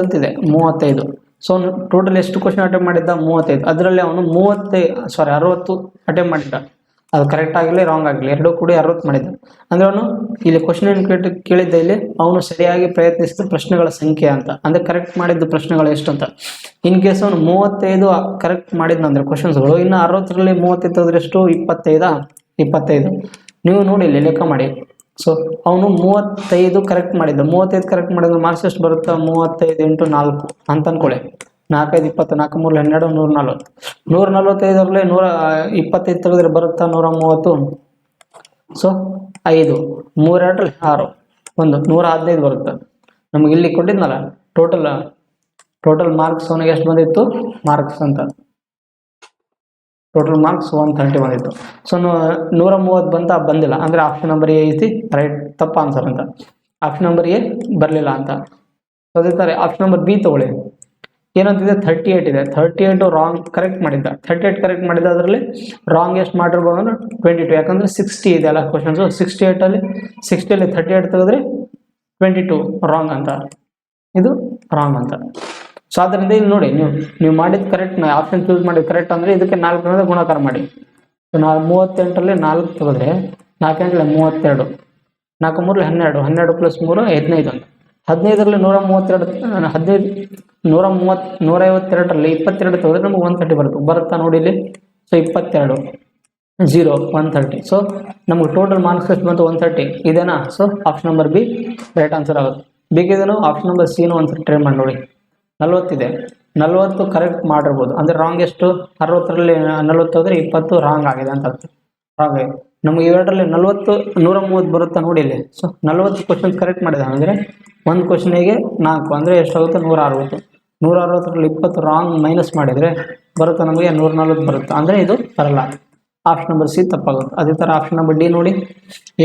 ಅಂತಿದೆ, 35. ಸೊ ಟೋಟಲ್ ಎಷ್ಟು ಕ್ವಶನ್ ಅಟೆಂಪ್ಟ್ ಮಾಡಿದ್ದ, 35. ಅದರಲ್ಲಿ ಅವನು 60 ಅಟೆಂಪ್ಟ್ ಮಾಡಿದ್ದ. ಅದು ಕರೆಕ್ಟ್ ಆಗಲಿ ರಾಂಗ್ ಆಗಲಿ ಎರಡೂ ಕೂಡಿ 60 ಮಾಡಿದ್ದ ಅಂದ್ರೆ ಅವನು ಇಲ್ಲಿ ಕ್ವಶನ್ ಏನು ಕೇಳಿದ್ದ ಇಲ್ಲಿ ಅವನು ಸರಿಯಾಗಿ ಪ್ರಯತ್ನಿಸಿದ ಪ್ರಶ್ನೆಗಳ ಸಂಖ್ಯೆ ಅಂತ ಅಂದ್ರೆ ಕರೆಕ್ಟ್ ಮಾಡಿದ್ದು ಪ್ರಶ್ನೆಗಳು ಎಷ್ಟು ಅಂತ. ಇನ್ ಕೇಸ್ ಅವನು 35 ಕರೆಕ್ಟ್ ಮಾಡಿದ್ನಂದ್ರೆ ಕ್ವಶನ್ಸ್ಗಳು ಇನ್ನು 60ರಲ್ಲಿ 35 ತೆಗೆದ್ರೆ ಎಷ್ಟು 25 ನೀವು ನೋಡಿ ಇಲ್ಲಿ ಲೆಕ್ಕ ಮಾಡಿ. ಸೊ ಅವನು 35 ಕರೆಕ್ಟ್ ಮಾಡಿದ್ದ 35 ಕರೆಕ್ಟ್ ಮಾಡಿದ್ರೆ ಮಾರ್ಕ್ಸ್ ಎಷ್ಟು ಬರುತ್ತಾ 35 × 4 ಅಂತ ಅನ್ಕೊಳ್ಳಿ. 4 5 20 4 3 12 140 145ರಲ್ಲಿ 125 ತೆಗೆದ್ರೆ ಬರುತ್ತಾ 130. ಸೊ 5 3 2 6 1 115 ಬರುತ್ತೆ. ನಮಗೆ ಇಲ್ಲಿ ಕೊಟ್ಟಿದ್ನಲ್ಲ ಟೋಟಲ್ ಮಾರ್ಕ್ಸ್ ಅವನಿಗೆ ಎಷ್ಟು ಬಂದಿತ್ತು ಮಾರ್ಕ್ಸ್ ಅಂತ ಟೋಟಲ್ ಮಾರ್ಕ್ಸ್ 130 ಬಂದಿತ್ತು. ಸೊ 130 ಬಂದಿಲ್ಲ ಅಂದ್ರೆ ಆಪ್ಷನ್ ನಂಬರ್ ಎ ಐತಿ ರೈಟ್ ತಪ್ಪ ಆನ್ಸರ್ ಅಂತ. ಆಪ್ಷನ್ ನಂಬರ್ ಎ ಬರಲಿಲ್ಲ ಅಂತ. ಅದೇ ಥರ ಆಪ್ಷನ್ ನಂಬರ್ ಬಿ ತಗೊಳ್ಳಿ. ಏನಂತಿದೆ 38 ಇದೆ. 38 ರಾಂಗ್ ಕರೆಕ್ಟ್ ಮಾಡಿದ್ದ 38 ಕರೆಕ್ಟ್ ಮಾಡಿದ್ದ ಅದರಲ್ಲಿ ರಾಂಗ್ ಎಷ್ಟು ಮಾಡಿರ್ಬೋದು ಅಂದ್ರೆ 22 ಯಾಕಂದ್ರೆ 60 ಇದೆ ಅಲ್ಲ ಕ್ವಶನ್ಸು 68ಅಲ್ಲಿ 38 ತೆಗೆದ್ರೆ 22 ರಾಂಗ್ ಅಂತ ಇದು ರಾಂಗ್ ಅಂತ. ಸೊ ಅದರಿಂದ ಇಲ್ಲಿ ನೋಡಿ ನೀವು ಮಾಡಿದ ಕರೆಕ್ಟ್ ಆಪ್ಷನ್ ಚೂಸ್ ಮಾಡಿದ ಕರೆಕ್ಟ್ ಅಂದರೆ ಇದಕ್ಕೆ 4 ಗುಣಾಕಾರ ಮಾಡಿ. ಸೊ 38ರಲ್ಲಿ 4 ತೆಗೆದ್ರೆ 4 8 32 4 3 12 12 + 3 15 15ರಲ್ಲಿ 152ರಲ್ಲಿ 22 ತೆಗೆದ್ರೆ ನಮಗೆ 130 ಬರುತ್ತಾ ನೋಡಿ ಇಲ್ಲಿ. ಸೊ 22 0 130. ಸೊ ನಮಗೆ ಟೋಟಲ್ ಮಾರ್ಕ್ಸ್ ಎಷ್ಟು ಬಂತು 130 ಇದೇನಾ. So option number B right answer ಆಗುತ್ತೆ. ಬೇಕಿದ್ರೆ ನಾವು ಆಪ್ಷನ್ ನಂಬರ್ ಸಿನೂ ಒಂದ್ಸರಿ ಟ್ರೈ ಮಾಡಿ ನೋಡಿ. 40 ಇದೆ 40 ಕರೆಕ್ಟ್ ಮಾಡಿರ್ಬೋದು ಅಂದರೆ ರಾಂಗ್ ಎಷ್ಟು 60ರಲ್ಲಿ 40 ಹೋದರೆ 20 ರಾಂಗ್ ಆಗಿದೆ ಅಂತ ಅರ್ಥ. ರಾಂಗ್ ಆಗಿದೆ ನಮಗೆ ಇವೆರಡರಲ್ಲಿ 40 130 ಬರುತ್ತಾ ನೋಡಿ ಇಲ್ಲಿ. ಸೊ 40 ಕ್ವಶನ್ಸ್ ಕರೆಕ್ಟ್ ಮಾಡಿದ ಅಂದರೆ ಒಂದು ಕ್ವಶನಿಗೆ 4 ಅಂದರೆ ಎಷ್ಟಾಗುತ್ತೆ 160. 160ರಲ್ಲಿ 20 ರಾಂಗ್ ಮೈನಸ್ ಮಾಡಿದರೆ ಬರುತ್ತಾ ನಮಗೆ 140 ಬರುತ್ತೆ ಅಂದರೆ ಇದು ಬರಲ್ಲ. ಆಪ್ಷನ್ ನಂಬರ್ ಸಿ ತಪ್ಪಾಗುತ್ತೆ. ಅದೇ ಥರ ಆಪ್ಷನ್ ನಂಬರ್ ಡಿ ನೋಡಿ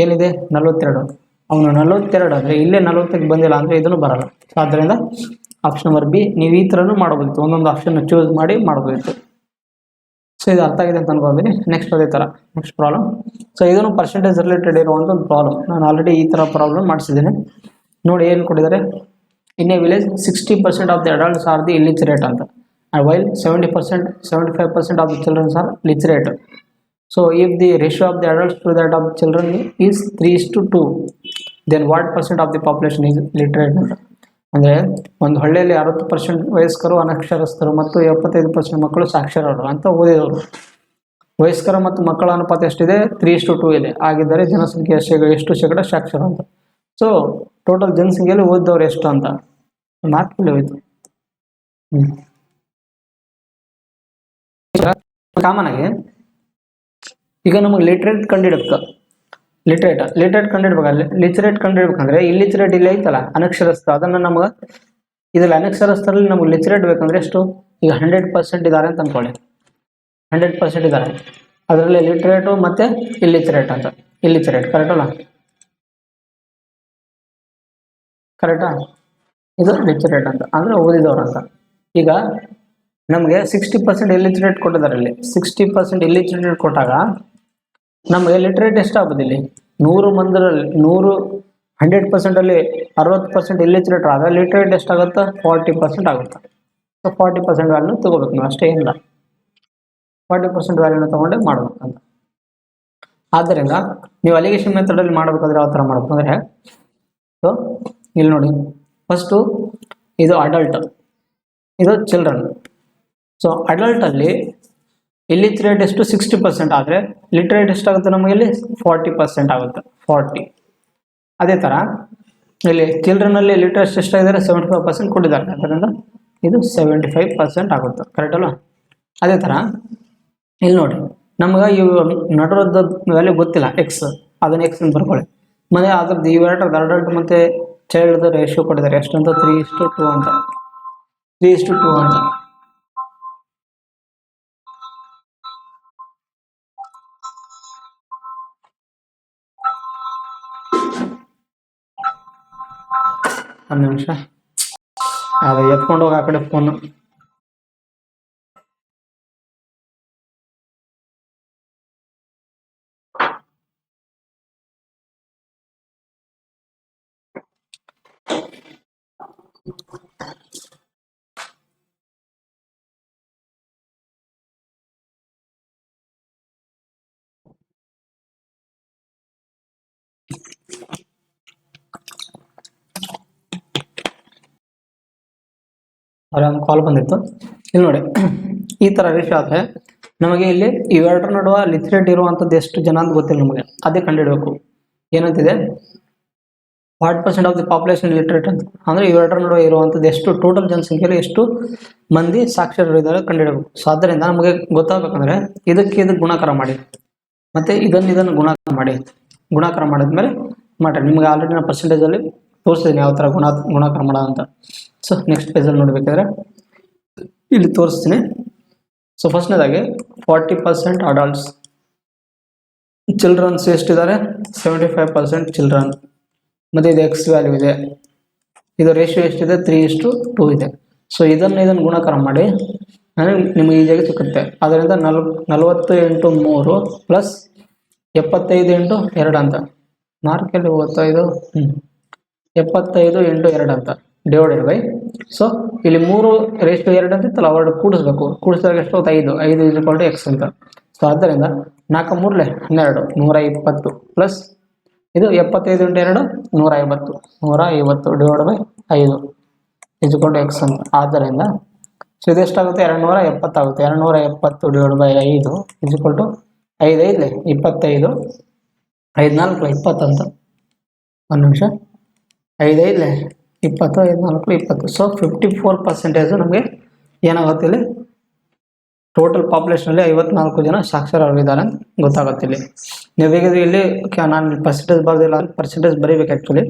ಏನಿದೆ 42 ಅವನು 42 ಅಂದರೆ ಇಲ್ಲೇ 40ಕ್ಕೆ ಬಂದಿಲ್ಲ ಅಂದರೆ ಇದನ್ನು ಬರಲ್ಲ. ಸೊ ಆದ್ದರಿಂದ ಆಪ್ಷನ್ ನಂಬರ್ ಬಿ ನೀವು ಈ ಥರನೂ ಮಾಡ್ಬೋದಿತ್ತು ಒಂದೊಂದು ಆಪ್ಷನ್ ಚೂಸ್ ಮಾಡಿ ಮಾಡ್ಬೋದಿತ್ತು. ಸೊ ಇದು ಅರ್ಥ ಆಗಿದೆ ಅಂತ ಅನ್ಕೊಂಡಿದ್ದೀನಿ. ನೆಕ್ಸ್ಟ್ ಅದೇ ಥರ ನೆಕ್ಸ್ಟ್ ಪ್ರಾಬ್ಲಮ್. ಸೊ ಇದನ್ನು ಪರ್ಸೆಂಟೇಜ್ ರಿಲೇಟೆಡ್ ಇರುವಂಥ ಒಂದು ಪ್ರಾಬ್ಲಮ್. ನಾನು ಆಲ್ರೆಡಿ ಈ ಥರ ಪ್ರಾಬ್ಲಮ್ ಮಾಡಿಸಿದ್ದೀನಿ ನೋಡಿ. ಏನು ಕೊಟ್ಟಿದ್ದಾರೆ in a village 60% of the adults are the illiterate ಅಂತ while 75% of the childrens are literate. So if the ratio of the adults to that of children is 3:2 then what % of the population is literate ಅಂತ. ಅಂದರೆ ಒಂದು ಹಳ್ಳಿಯಲ್ಲಿ 60% ವಯಸ್ಕರು ಅನಕ್ಷರಸ್ಥರು ಮತ್ತು 75% ಮಕ್ಕಳು ಸಾಕ್ಷರರು ಅಂತ ಓದಿದವರು. ವಯಸ್ಕರ ಮತ್ತು ಮಕ್ಕಳ ಅನುಪಾತ ಎಷ್ಟಿದೆ 3:2 ಇದೆ. ಆಗಿದ್ದರೆ ಜನಸಂಖ್ಯೆ ಎಷ್ಟು ಶೇಕಡ ಸಾಕ್ಷರ ಅಂತ. ಸೊ ಟೋಟಲ್ ಜನಸಂಖ್ಯೆಯಲ್ಲಿ ಓದಿದವರು ಎಷ್ಟು ಅಂತ ಮಾರ್ಕಲ್ಲಿ ಹೋಯ್ತು. ಕಾಮನ್ ಆಗಿ ಈಗ ನಮಗೆ ಲಿಟ್ರೇಟ್ ಕಂಡಿಡ್ಬೇಕು. ಲಿಟ್ರೇಟ್ ಕಂಡಿಡ್ಬೇಕಲ್ಲ ಲಿಚರೇಟ್ ಕಂಡಿಡ್ಬೇಕಂದ್ರೆ ಇಲ್ಲಿಚರೇಟ್ ಇಲ್ಲಿ ಐತಲ್ಲ ಅನಕ್ಷರಸ್ಥ ಅದನ್ನು ನಮಗೆ ಇದ್ರಲ್ಲಿ ಅನಕ್ಷರಸ್ಥರಲ್ಲಿ ನಮಗೆ ಲಿಚರೇಟ್ ಬೇಕಂದ್ರೆ ಎಷ್ಟು ಈಗ 100% ಇದ್ದಾರೆ ಅಂತ ಅನ್ಕೊಳ್ಳಿ. 100% ಇದ್ದಾರೆ ಅದರಲ್ಲಿ ಲಿಟ್ರೇಟು ಮತ್ತು ಇಲ್ಲಿಚರೇಟ್ ಅಂತ. ಇಲ್ಲಿಚರೇಟ್ ಕರೆಕ್ಟಲ್ಲ ಕರೆಕ್ಟಾ. ಇದು ಲಿಚರೇಟ್ ಅಂತ ಅಂದರೆ ಓದಿದವರು ಅಂತ. ಈಗ ನಮಗೆ 60% ಇಲ್ಲಿಚರೇಟ್ ಕೊಟ್ಟಿದ್ದಾರೆ. ಇಲ್ಲಿ 60% ಇಲ್ಲಿಚರೇಟ್ ಕೊಟ್ಟಾಗ ನಮಗೆ ಲಿಟ್ರೇಟ್ ಎಷ್ಟಾಗ್ಬೋದು ಇಲ್ಲಿ 100 ಮಂದಿರಲ್ಲಿ 100%ಅಲ್ಲಿ 60% ಇಲ್ಲಿಚರೇಟ್ ಆದರೆ ಲಿಟ್ರೇಟ್ ಎಷ್ಟಾಗುತ್ತೆ 40% ಆಗುತ್ತೆ. ಸೊ 40% ವ್ಯಾಲ್ಯೂ ತೊಗೋಬೇಕು ನೀವು ಅಷ್ಟೇ ಏನಿಲ್ಲ 40% ವ್ಯಾಲ್ಯೂನ ತೊಗೊಂಡೆ ಮಾಡ್ಬೇಕಂತ. ಆದ್ದರಿಂದ ನೀವು ಅಲಿಗೇಷನ್ ಮೆಥಡಲ್ಲಿ ಮಾಡಬೇಕಾದ್ರೆ ಯಾವ ಥರ ಮಾಡಬೇಕು ಅಂದರೆ ಸೊ ಇಲ್ಲಿ ನೋಡಿ ಫಸ್ಟು ಇದು ಅಡಲ್ಟ್ ಇದು ಚಿಲ್ಡ್ರನ್. ಸೊ ಅಡಲ್ಟಲ್ಲಿ ಇಲ್ಲಿಟ್ರೇಟ್ ಎಷ್ಟು 60% ಆದರೆ ಲಿಟ್ರೇಟ್ ಎಷ್ಟಾಗುತ್ತೆ ನಮಗೆ ಇಲ್ಲಿ 40% ಆಗುತ್ತೆ 40. ಅದೇ ಥರ ಇಲ್ಲಿ ಚಿಲ್ಡ್ರನಲ್ಲಿ ಲಿಟ್ರೇಟ್ ಎಷ್ಟಾಗಿದ್ದಾರೆ 75% ಕೊಟ್ಟಿದ್ದಾರೆ. ಅದರಿಂದ ಇದು 75% ಆಗುತ್ತೆ ಕರೆಕ್ಟ್ ಅಲ್ಲ. ಅದೇ ಥರ ಇಲ್ಲಿ ನೋಡಿ ನಮ್ಗೆ ಇವು ನಡುರದ ವ್ಯಾಲ್ಯೂ ಗೊತ್ತಿಲ್ಲ ಎಕ್ಸ್ ಅದನ್ನು ಎಕ್ಸ್ ಅಂತ ಬರ್ಕೊಳ್ಳಿ. ಮತ್ತು ಅದ್ರದ್ದು ಇವೆರಡರದ್ದು ಅಡಲ್ಟ್ ಮತ್ತು ಚೈಲ್ಡ್ದು ರೇಷಿಯೋ ಕೊಟ್ಟಿದ್ದಾರೆ ಎಷ್ಟಂತ 3:2 ಅಂತ 3:2 ಅಂತ. ಒಂದು ನಿಮಿಷ ಅದು ಎತ್ಕೊಂಡು ಹೋಗಿ ಆ ಕಡೆ ಫೋನು. ಅವ್ರ ಒಂದು ಕಾಲ್ ಬಂದಿತ್ತು. ಇಲ್ಲಿ ನೋಡಿ ಈ ಥರ ರೇಷಿಯೋ ಆದರೆ ನಮಗೆ ಇಲ್ಲಿ ಇವೆರಡರ ನಡುವೆ ಲಿಟ್ರೇಟ್ ಇರುವಂಥದ್ದು ಎಷ್ಟು ಜನ ಅಂತ ಗೊತ್ತಿಲ್ಲ ನಮಗೆ, ಅದೇ ಕಂಡುಹಿಡಬೇಕು. ಏನಂತಿದೆ 40% ಆಫ್ ದಿ ಪಾಪ್ಯುಲೇಷನ್ ಲಿಟ್ರೇಟ್ ಅಂತ, ಅಂದರೆ ಇವೆರಡರ ನಡುವೆ ಇರುವಂಥದ್ದು ಎಷ್ಟು ಟೋಟಲ್ ಜನಸಂಖ್ಯೆಯಲ್ಲಿ ಎಷ್ಟು ಮಂದಿ ಸಾಕ್ಷರರಿದ್ದಾರೆ ಕಂಡುಹಿಡಬೇಕು. ಸೊ ಆದ್ದರಿಂದ ನಮಗೆ ಗೊತ್ತಾಗಬೇಕಂದ್ರೆ ಇದಕ್ಕೆ ಗುಣಾಕಾರ ಮಾಡಿ, ಮತ್ತು ಇದನ್ನು ಗುಣಾಕಾರ ಮಾಡಿದ್ಮೇಲೆ ಮಾಡಿ. ನಿಮಗೆ ಆಲ್ರೆಡಿ ನಾನು ಪರ್ಸೆಂಟೇಜಲ್ಲಿ ತೋರಿಸ್ತೀನಿ ಯಾವ ಥರ ಗುಣಾಕಾರ ಮಾಡೋದಂತ. ಸೊ ನೆಕ್ಸ್ಟ್ ಪೇಜಲ್ಲಿ ನೋಡಬೇಕಾದ್ರೆ ಇಲ್ಲಿ ತೋರಿಸ್ತೀನಿ. ಸೊ ಫಸ್ಟ್ನೇದಾಗಿ 40% ಅಡಲ್ಟ್ಸ್, ಚಿಲ್ಡ್ರನ್ಸ್ ಎಷ್ಟಿದ್ದಾರೆ 75% ಚಿಲ್ಡ್ರನ್, ಮತ್ತು ಇದು ಎಕ್ಸ್ ವ್ಯಾಲ್ಯೂ ಇದೆ, ಇದು ರೇಷಿಯೋ ಎಷ್ಟಿದೆ 3:2 ಇದೆ. ಸೊ ಇದನ್ನು ಗುಣಾಕಾರ ಮಾಡಿ ನಿಮಗೆ ಈಜಿಯಾಗಿ ಸಿಕ್ಕುತ್ತೆ. ಅದರಿಂದ 40 × 3 ಪ್ಲಸ್ 75 × 2 ಅಂತ, ಮಾರ್ಕಲ್ಲಿ ಓದ್ತಾ ಇದು 75 × 2 ಅಂತ ಡಿವೈಡೆಡ್ ಬೈ. ಸೊ ಇಲ್ಲಿ 3:2 ಅಂತಿತ್ತಲ್ಲ, ಅವಾಗ ಕೂಡಿಸಿದಾಗ ಎಷ್ಟು 5 5 ಎಕ್ಸ್ ಅಂತ. ಸೊ ಆದ್ದರಿಂದ 4 3 12 120 ಪ್ಲಸ್ ಇದು 75 × 2 150 ಡಿವೈಡ್ ಬೈ 5 ಎಕ್ಸ್ ಅಂತ. ಆದ್ದರಿಂದ ಸೊ ಇದೆಷ್ಟಾಗುತ್ತೆ 270 ಆಗುತ್ತೆ. 270 ಡಿವೈಡ್ ಬೈ 5 5 5 25 5 4 20 ಅಂತ. ಒಂದು ನಿಮಿಷ, 5 5 20 5 4 20. ಸೊ 54% ನಮಗೆ ಏನಾಗುತ್ತೆ ಇಲ್ಲಿ ಟೋಟಲ್ ಪಾಪ್ಯುಲೇಷನಲ್ಲಿ 54 ಜನ ಸಾಕ್ಷರರಿದ್ದಾರೆ ಅಂತ ಗೊತ್ತಾಗುತ್ತೆ. ಇಲ್ಲಿ ನೀವು ಬೇಕಿದ್ರೆ ಇಲ್ಲಿ ನಾನು ಪರ್ಸೆಂಟೇಜ್ ಬರ್ದಿಲ್ಲ, ಪರ್ಸೆಂಟೇಜ್ ಬರೀಬೇಕು, ಆ್ಯಕ್ಚುಲಿ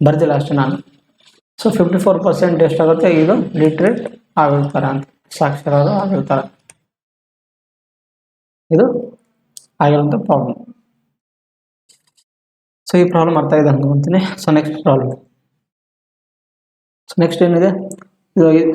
ಬರ್ದಿಲ್ಲ ಅಷ್ಟೇ ನಾನು. ಸೊ 54% ಎಷ್ಟಾಗುತ್ತೆ, ಇದು ಲಿಟ್ರೇಟ್ ಆಗಿರ್ತಾರೆ ಅಂತ, ಸಾಕ್ಷರರು ಆಗಿರ್ತಾರೆ. ಇದು ಆಗಿರೋಂಥ ಪ್ರಾಬ್ಲಮ್. ಸೊ ಈ ಪ್ರಾಬ್ಲಮ್ ಅರ್ಥ ಇದೆ ಅನ್ಕೊಂತೀನಿ. So next problem. So next ಏನಿದೆ,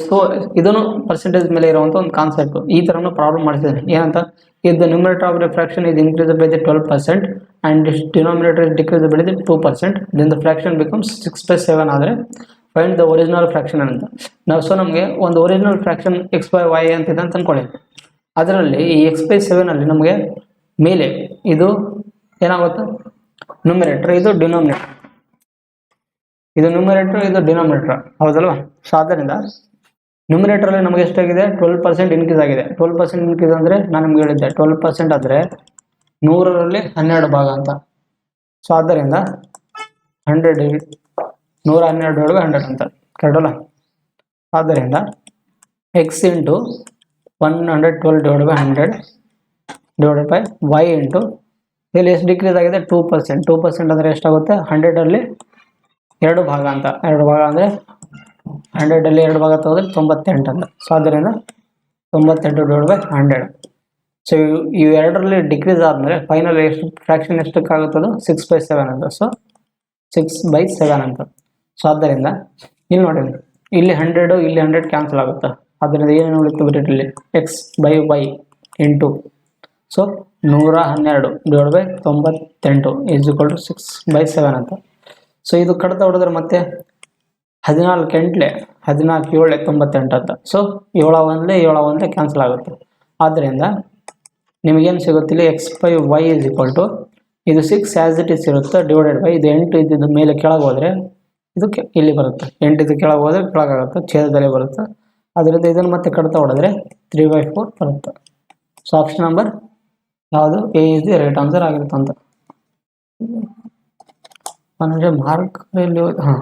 ಸೊ ಇದನ್ನು ಪರ್ಸೆಂಟೇಜ್ ಮೇಲೆ ಇರುವಂಥ ಒಂದು ಕಾನ್ಸೆಪ್ಟ್. ಈ ಥರನೂ ಪ್ರಾಬ್ಲಮ್ ಮಾಡ್ತಿದ್ದೇನೆ. ಏನಂತ, if the numerator of the fraction is increased by the 12% and its denominator is decreased by the 2%, then the fraction becomes 6/7 ಆದರೆ ಫೈಂಡ್ ದ ಒರಿಜಿನಲ್ ಫ್ರಾಕ್ಷನ್ ಅಂತ ನಾವು. ಸೊ ನಮಗೆ ಒಂದು ಒರಿಜಿನಲ್ ಫ್ರಾಕ್ಷನ್ x/y ಅಂತಿದೆ ಅಂತ ಅಂದ್ಕೊಳ್ಳಿ. ಅದರಲ್ಲಿ ಈ x/7 ಅಲ್ಲಿ ನಮಗೆ ಮೇಲೆ ಇದು ಏನಾಗುತ್ತೆ ನ್ಯೂಮರೇಟರ್, ಇದು ಡಿನೋಮಿನೇಟರ್, ಇದು ನ್ಯೂಮರೇಟರ್, ಇದು ಡಿನೋಮಿನೇಟರ್, ಹೌದಲ್ವಾ? ಸೊ ಆದ್ದರಿಂದ ನ್ಯೂಮರೇಟರಲ್ಲಿ ನಮಗೆ ಎಷ್ಟಾಗಿದೆ 12% ಇನ್ಕ್ರೀಸ್ ಆಗಿದೆ. 12% ಇನ್ಕ್ರೀಸ್ ಅಂದರೆ ನಾನು ನಿಮ್ಗೆ ಹೇಳಿದ್ದೆ 12% ಆದರೆ 100ರಲ್ಲಿ 12 ಭಾಗ ಅಂತ. ಸೊ ಆದ್ದರಿಂದ 100 112 100 ಅಂತ ಕರೆಕ್ಟಲ್ಲ. ಆದ್ದರಿಂದ x into 112 divide by 100 divided by y into ಇಲ್ಲಿ ಎಷ್ಟು ಡಿಕ್ರೀಸ್ ಆಗಿದೆ 2%. 2% ಅಂದರೆ ಎಷ್ಟಾಗುತ್ತೆ 100ರಲ್ಲಿ 2 ಭಾಗ ಅಂತ. 2 ಭಾಗ ಅಂದರೆ 100ರಲ್ಲಿ 2 ಭಾಗ ತಗೋದ್ರೆ 98 ಅಂತ. ಸೊ ಆದ್ದರಿಂದ 98 ಡಿವೈಡ್ ಬೈ 100. ಸೊ ಇವು ಎರಡರಲ್ಲಿ ಡಿಕ್ರೀಸ್ ಆದಮೇಲೆ ಫೈನಲ್ ಎಷ್ಟು ಫ್ರಾಕ್ಷನ್ ಎಷ್ಟಕ್ಕಾಗುತ್ತದು 6/7 ಅಂತ. ಸೊ 6/7 ಅಂತ. ಸೊ ಆದ್ದರಿಂದ ಇಲ್ಲಿ ನೋಡಿ, ಇಲ್ಲಿ 100 ಇಲ್ಲಿ 100 ಕ್ಯಾನ್ಸಲ್ ಆಗುತ್ತೆ. ಆದ್ದರಿಂದ ಏನೇನು ಉಳಿತು ಬರೀ x/y into so 112 divide by 98 = 6/7 ಅಂತ. ಸೊ ಇದು ಕಡಿತ ಹೊಡೆದ್ರೆ ಮತ್ತೆ 14 8 14 7 98 ಅಂತ. ಸೊ 7 1 ಕ್ಯಾನ್ಸಲ್ ಆಗುತ್ತೆ. ಆದ್ದರಿಂದ ನಿಮಗೇನು ಸಿಗುತ್ತಿಲ್ಲ x/y = ಇದು 6 ಆ್ಯಸ್ ಇಟ್ ಇಸ್ ಇರುತ್ತೆ ಡಿವೈಡೆಡ್ ಬೈ ಇದು 8 ಇದ್ದಿದ್ದು ಮೇಲೆ ಕೆಳಗೆ ಹೋದರೆ ಇದು ಇಲ್ಲಿ ಬರುತ್ತೆ, 8 ಇದು ಕೆಳಗೆ ಹೋದರೆ ಕೆಳಗಾಗುತ್ತೆ, ಛೇದದಲ್ಲಿ ಬರುತ್ತೆ. ಅದರಿಂದ ಇದನ್ನು ಮತ್ತೆ ಕಡಿತ ಹೊಡೆದ್ರೆ 3/4 ಬರುತ್ತೆ. ಸೊ ಆಪ್ಷನ್ ನಂಬರ್ ಯಾವುದು A is the right answer ಆಗಿರುತ್ತೆ ಅಂತ. ಅಂದರೆ ಮಾರ್ಕ್ ಹಾಂ,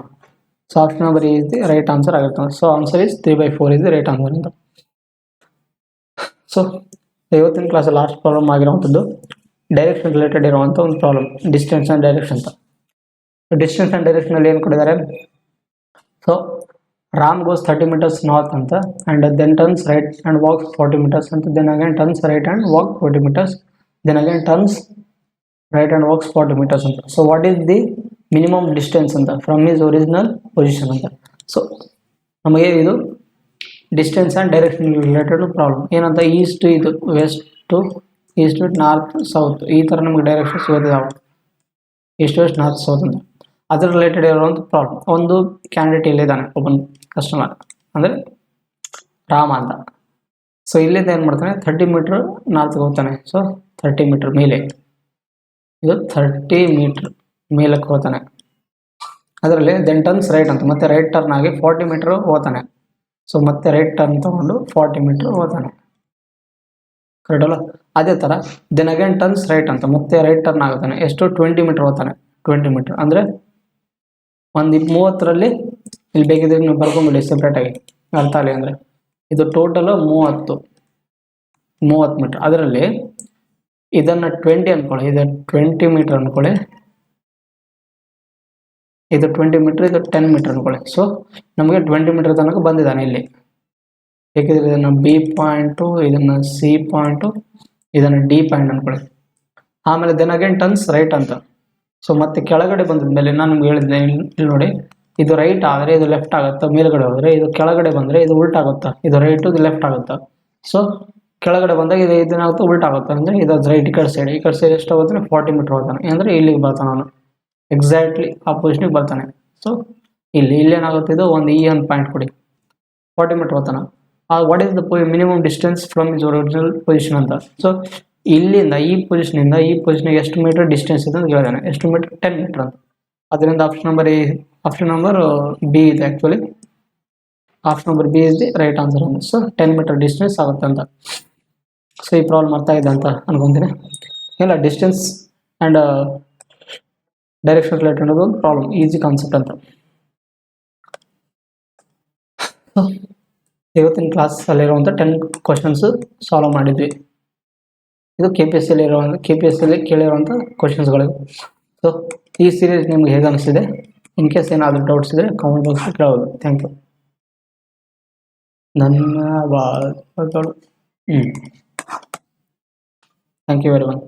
so option number A is the right answer ಆಗಿರುತ್ತೆ. So answer is 3/4 is the right answer ಅಂತ. ಸೊ ಇವತ್ತಿನ ಕ್ಲಾಸ್ ಲಾಸ್ಟ್ ಪ್ರಾಬ್ಲಮ್ ಆಗಿರುವಂಥದ್ದು ಡೈರೆಕ್ಷನ್ ರಿಲೇಟೆಡ್ ಇರುವಂಥ ಒಂದು ಪ್ರಾಬ್ಲಮ್, ಡಿಸ್ಟೆನ್ಸ್ ಆ್ಯಂಡ್ ಡೈರೆಕ್ಷನ್ ಅಂತ. ಡಿಸ್ಟೆನ್ಸ್ ಆ್ಯಂಡ್ ಡೈರೆಕ್ಷನಲ್ಲಿ ಏನು ಕೊಟ್ಟಿದ್ದಾರೆ, so Ram goes 30 meters north ಅಂತ and then turns right and walks 40 meters ಅಂತ, then again turns right and walk 40 meters, then again turns right and walks 40 meters ಅಂತ. So what is the minimum distance ಅಂತ ಫ್ರಮ್ ಹಿಸ್ ಒರಿಜಿನಲ್ ಪೊಸಿಷನ್ ಅಂತ. ಸೊ ನಮಗೆ ಇದು distance and direction related problem. ಏನಂತ ಈಸ್ಟ್ ಇದು west to east north south ಈ ಥರ ನಮಗೆ ಡೈರೆಕ್ಷನ್ಸ್ ಓದಿದಾವೆ, ಈಸ್ಟ್ ವೆಸ್ಟ್ ನಾರ್ತ್ ಸೌತ್ ಅಂತ. ಅದ್ರ ರಿಲೇಟೆಡ್ ಇರುವಂಥ ಪ್ರಾಬ್ಲಮ್. ಒಂದು ಕ್ಯಾಂಡಿಡೇಟ್ ಇಲ್ಲಿದ್ದಾನೆ, ಒಬ್ಬನ ಕಸ್ಟಮರ್ ಅಂದರೆ ರಾಮ ಅಂತ. ಸೊ ಇಲ್ಲಿಂದ ಏನು ಮಾಡ್ತಾನೆ 30 meter ನಾರ್ತ್ಗೆ ಹೋಗ್ತಾನೆ. ಸೊ 30 meter ಮೇಲೆ, ಇದು 30 meter ಮೇಲಕ್ಕೆ ಹೋಗ್ತಾನೆ. ಅದರಲ್ಲಿ ದೆನ್ ಟರ್ನ್ಸ್ ರೈಟ್ ಅಂತ ಮತ್ತೆ ರೈಟ್ ಟರ್ನ್ ಆಗಿ 40 meter ಹೋಗ್ತಾನೆ. ಸೊ ಮತ್ತೆ ರೈಟ್ ಟರ್ನ್ ತೊಗೊಂಡು 40 ಮೀಟರ್ ಹೋಗ್ತಾನೆ, ಕರೆಕ್ಟ್ ಅಲ್ಲ. ಅದೇ ಥರ ದೆನ್ ಅಗೇನ್ ಟರ್ನ್ಸ್ ರೈಟ್ ಅಂತ ಮತ್ತೆ ರೈಟ್ ಟರ್ನ್ ಆಗುತ್ತಾನೆ, ಎಷ್ಟು 20 ಮೀಟರ್ ಹೋಗ್ತಾನೆ. 20 ಮೀಟರ್ ಅಂದರೆ ಒಂದು 30ರಲ್ಲಿ ಇಲ್ಲಿ ಬೇಕಿದ್ರೆ ನೀವು ಬರ್ಕೊಂಬಿಡಿ ಸೆಪ್ರೇಟಾಗಿ, ಅರ್ಥ ಆಗಲಿ ಅಂದರೆ. ಇದು ಟೋಟಲ್ 30 ಮೀಟರ್, ಅದರಲ್ಲಿ ಇದನ್ನು 20 ಅಂದ್ಕೊಳ್ಳಿ, ಇದು 20 ಮೀಟರ್ ಅಂದ್ಕೊಳ್ಳಿ, ಇದು 20 ಮೀಟರ್, ಇದು 10 ಮೀಟರ್ ಅಂದ್ಕೊಳ್ಳಿ. ಸೊ ನಮಗೆ 20 ಮೀಟರ್ ತನಕ ಬಂದಿದ್ದಾನೆ ಇಲ್ಲಿ. ಬೇಕಿದ್ರೆ ಇದನ್ನು ಬಿ ಪಾಯಿಂಟು, ಇದನ್ನು ಸಿ ಪಾಯಿಂಟು, ಇದನ್ನು ಡಿ ಪಾಯಿಂಟ್ ಅಂದ್ಕೊಳ್ಳಿ. ಆಮೇಲೆ ದೆನ್ ಅಗೇನ್ ಟರ್ನ್ಸ್ ರೈಟ್ ಅಂತ. ಸೊ ಮತ್ತೆ ಕೆಳಗಡೆ ಬಂದಿದ ಮೇಲೆ ನಾನು ನಿಮ್ಗೆ ಹೇಳಿದ್ದೆ, ಇಲ್ಲಿ ನೋಡಿ, ಇದು ರೈಟ್ ಆದರೆ ಇದು ಲೆಫ್ಟ್ ಆಗುತ್ತಾ, ಮೇಲ್ಗಡೆ ಹೋದರೆ ಇದು ಕೆಳಗಡೆ ಬಂದರೆ ಇದು ಉಲ್ಟ್ ಆಗುತ್ತಾ, ಇದು ರೈಟು ಇದು ಲೆಫ್ಟ್ ಆಗುತ್ತಾ. ಸೊ ಕೆಳಗಡೆ ಬಂದಾಗ ಇದು ಇದೇನಾಗುತ್ತೆ, ಉಲ್ಟ್ ಆಗುತ್ತೆ. ಅಂದರೆ ಇದು ರೈಟ್, ಈ ಕಡೆ ಸೈಡ್ ಎಷ್ಟು ಹೋಗುತ್ತೆ, 40 ಮೀಟರ್ ಹೋಗ್ತಾನೆ. ಅಂದರೆ ಇಲ್ಲಿಗೆ ಬರ್ತಾನೆ ಅವನು, ಎಕ್ಸಾಕ್ಟ್ಲಿ ಆ ಪೊಸಿಷನಿಗೆ ಬರ್ತಾನೆ. ಸೊ ಇಲ್ಲೇನಾಗುತ್ತೆ, ಇದು ಒಂದು ಒಂದು ಪಾಯಿಂಟ್ ಕೊಡಿ, 40 ಮೀಟರ್ ಹೋಗ್ತಾನೆ. What is the minimum distance from is original position ಅಂತ. ಸೊ ಇಲ್ಲಿಂದ ಈ ಪೊಸಿಷನಿಂದ ಈ ಪೊಸಿಷನ್ಗೆ ಎಷ್ಟು ಮೀಟರ್ ಡಿಸ್ಟೆನ್ಸ್ ಇದೆ ಅಂತ ಹೇಳಿದಾನೆ, ಎಷ್ಟು ಮೀಟರ್, 10 ಮೀಟರ್ ಅಂತ. ಅದರಿಂದ ಆಪ್ಷನ್ ನಂಬರ್ ಬಿ ಇದೆ. Actually option number B is the right answer ಅಂತ. ಸೊ 10 ಮೀಟರ್ ಡಿಸ್ಟೆನ್ಸ್ ಆಗುತ್ತೆ ಅಂತ. ಸೊ ಈ ಪ್ರಾಬ್ಲಮ್ ಅರ್ಥ ಇದೆ ಅಂತ ಅನ್ಕೊಂತೀನಿ. ಇಲ್ಲ, ಡಿಸ್ಟೆನ್ಸ್ ಆ್ಯಂಡ್ ಡೈರೆಕ್ಷನ್ ರಿಲೇಟೆಡ್ ಅನ್ನೋದು ಒಂದು ಪ್ರಾಬ್ಲಮ್, ಈಸಿ ಕಾನ್ಸೆಪ್ಟ್ ಅಂತ. ಇವತ್ತಿನ ಕ್ಲಾಸಲ್ಲಿರುವಂಥ 10 ಕ್ವಶನ್ಸ್ ಸಾಲ್ವ್ ಮಾಡಿದ್ವಿ. ಇದು KPSCಯಲ್ಲಿ ಕೇಳಿರುವಂಥ ಕ್ವಶನ್ಸ್ಗಳು. ಸೊ ಈ ಸೀರೀಸ್ ನಿಮ್ಗೆ ಹೇಗೆ ಅನಿಸಿದೆ? ಇನ್ ಕೇಸ್ ಏನಾದರೂ ಡೌಟ್ಸ್ ಇದ್ದರೆ ಕಾಮೆಂಟ್ ಬಾಕ್ಸಲ್ಲಿ ಕೇಳಬಹುದು. Thank you. ಧನ್ಯವಾದಗಳು. Thank you very much.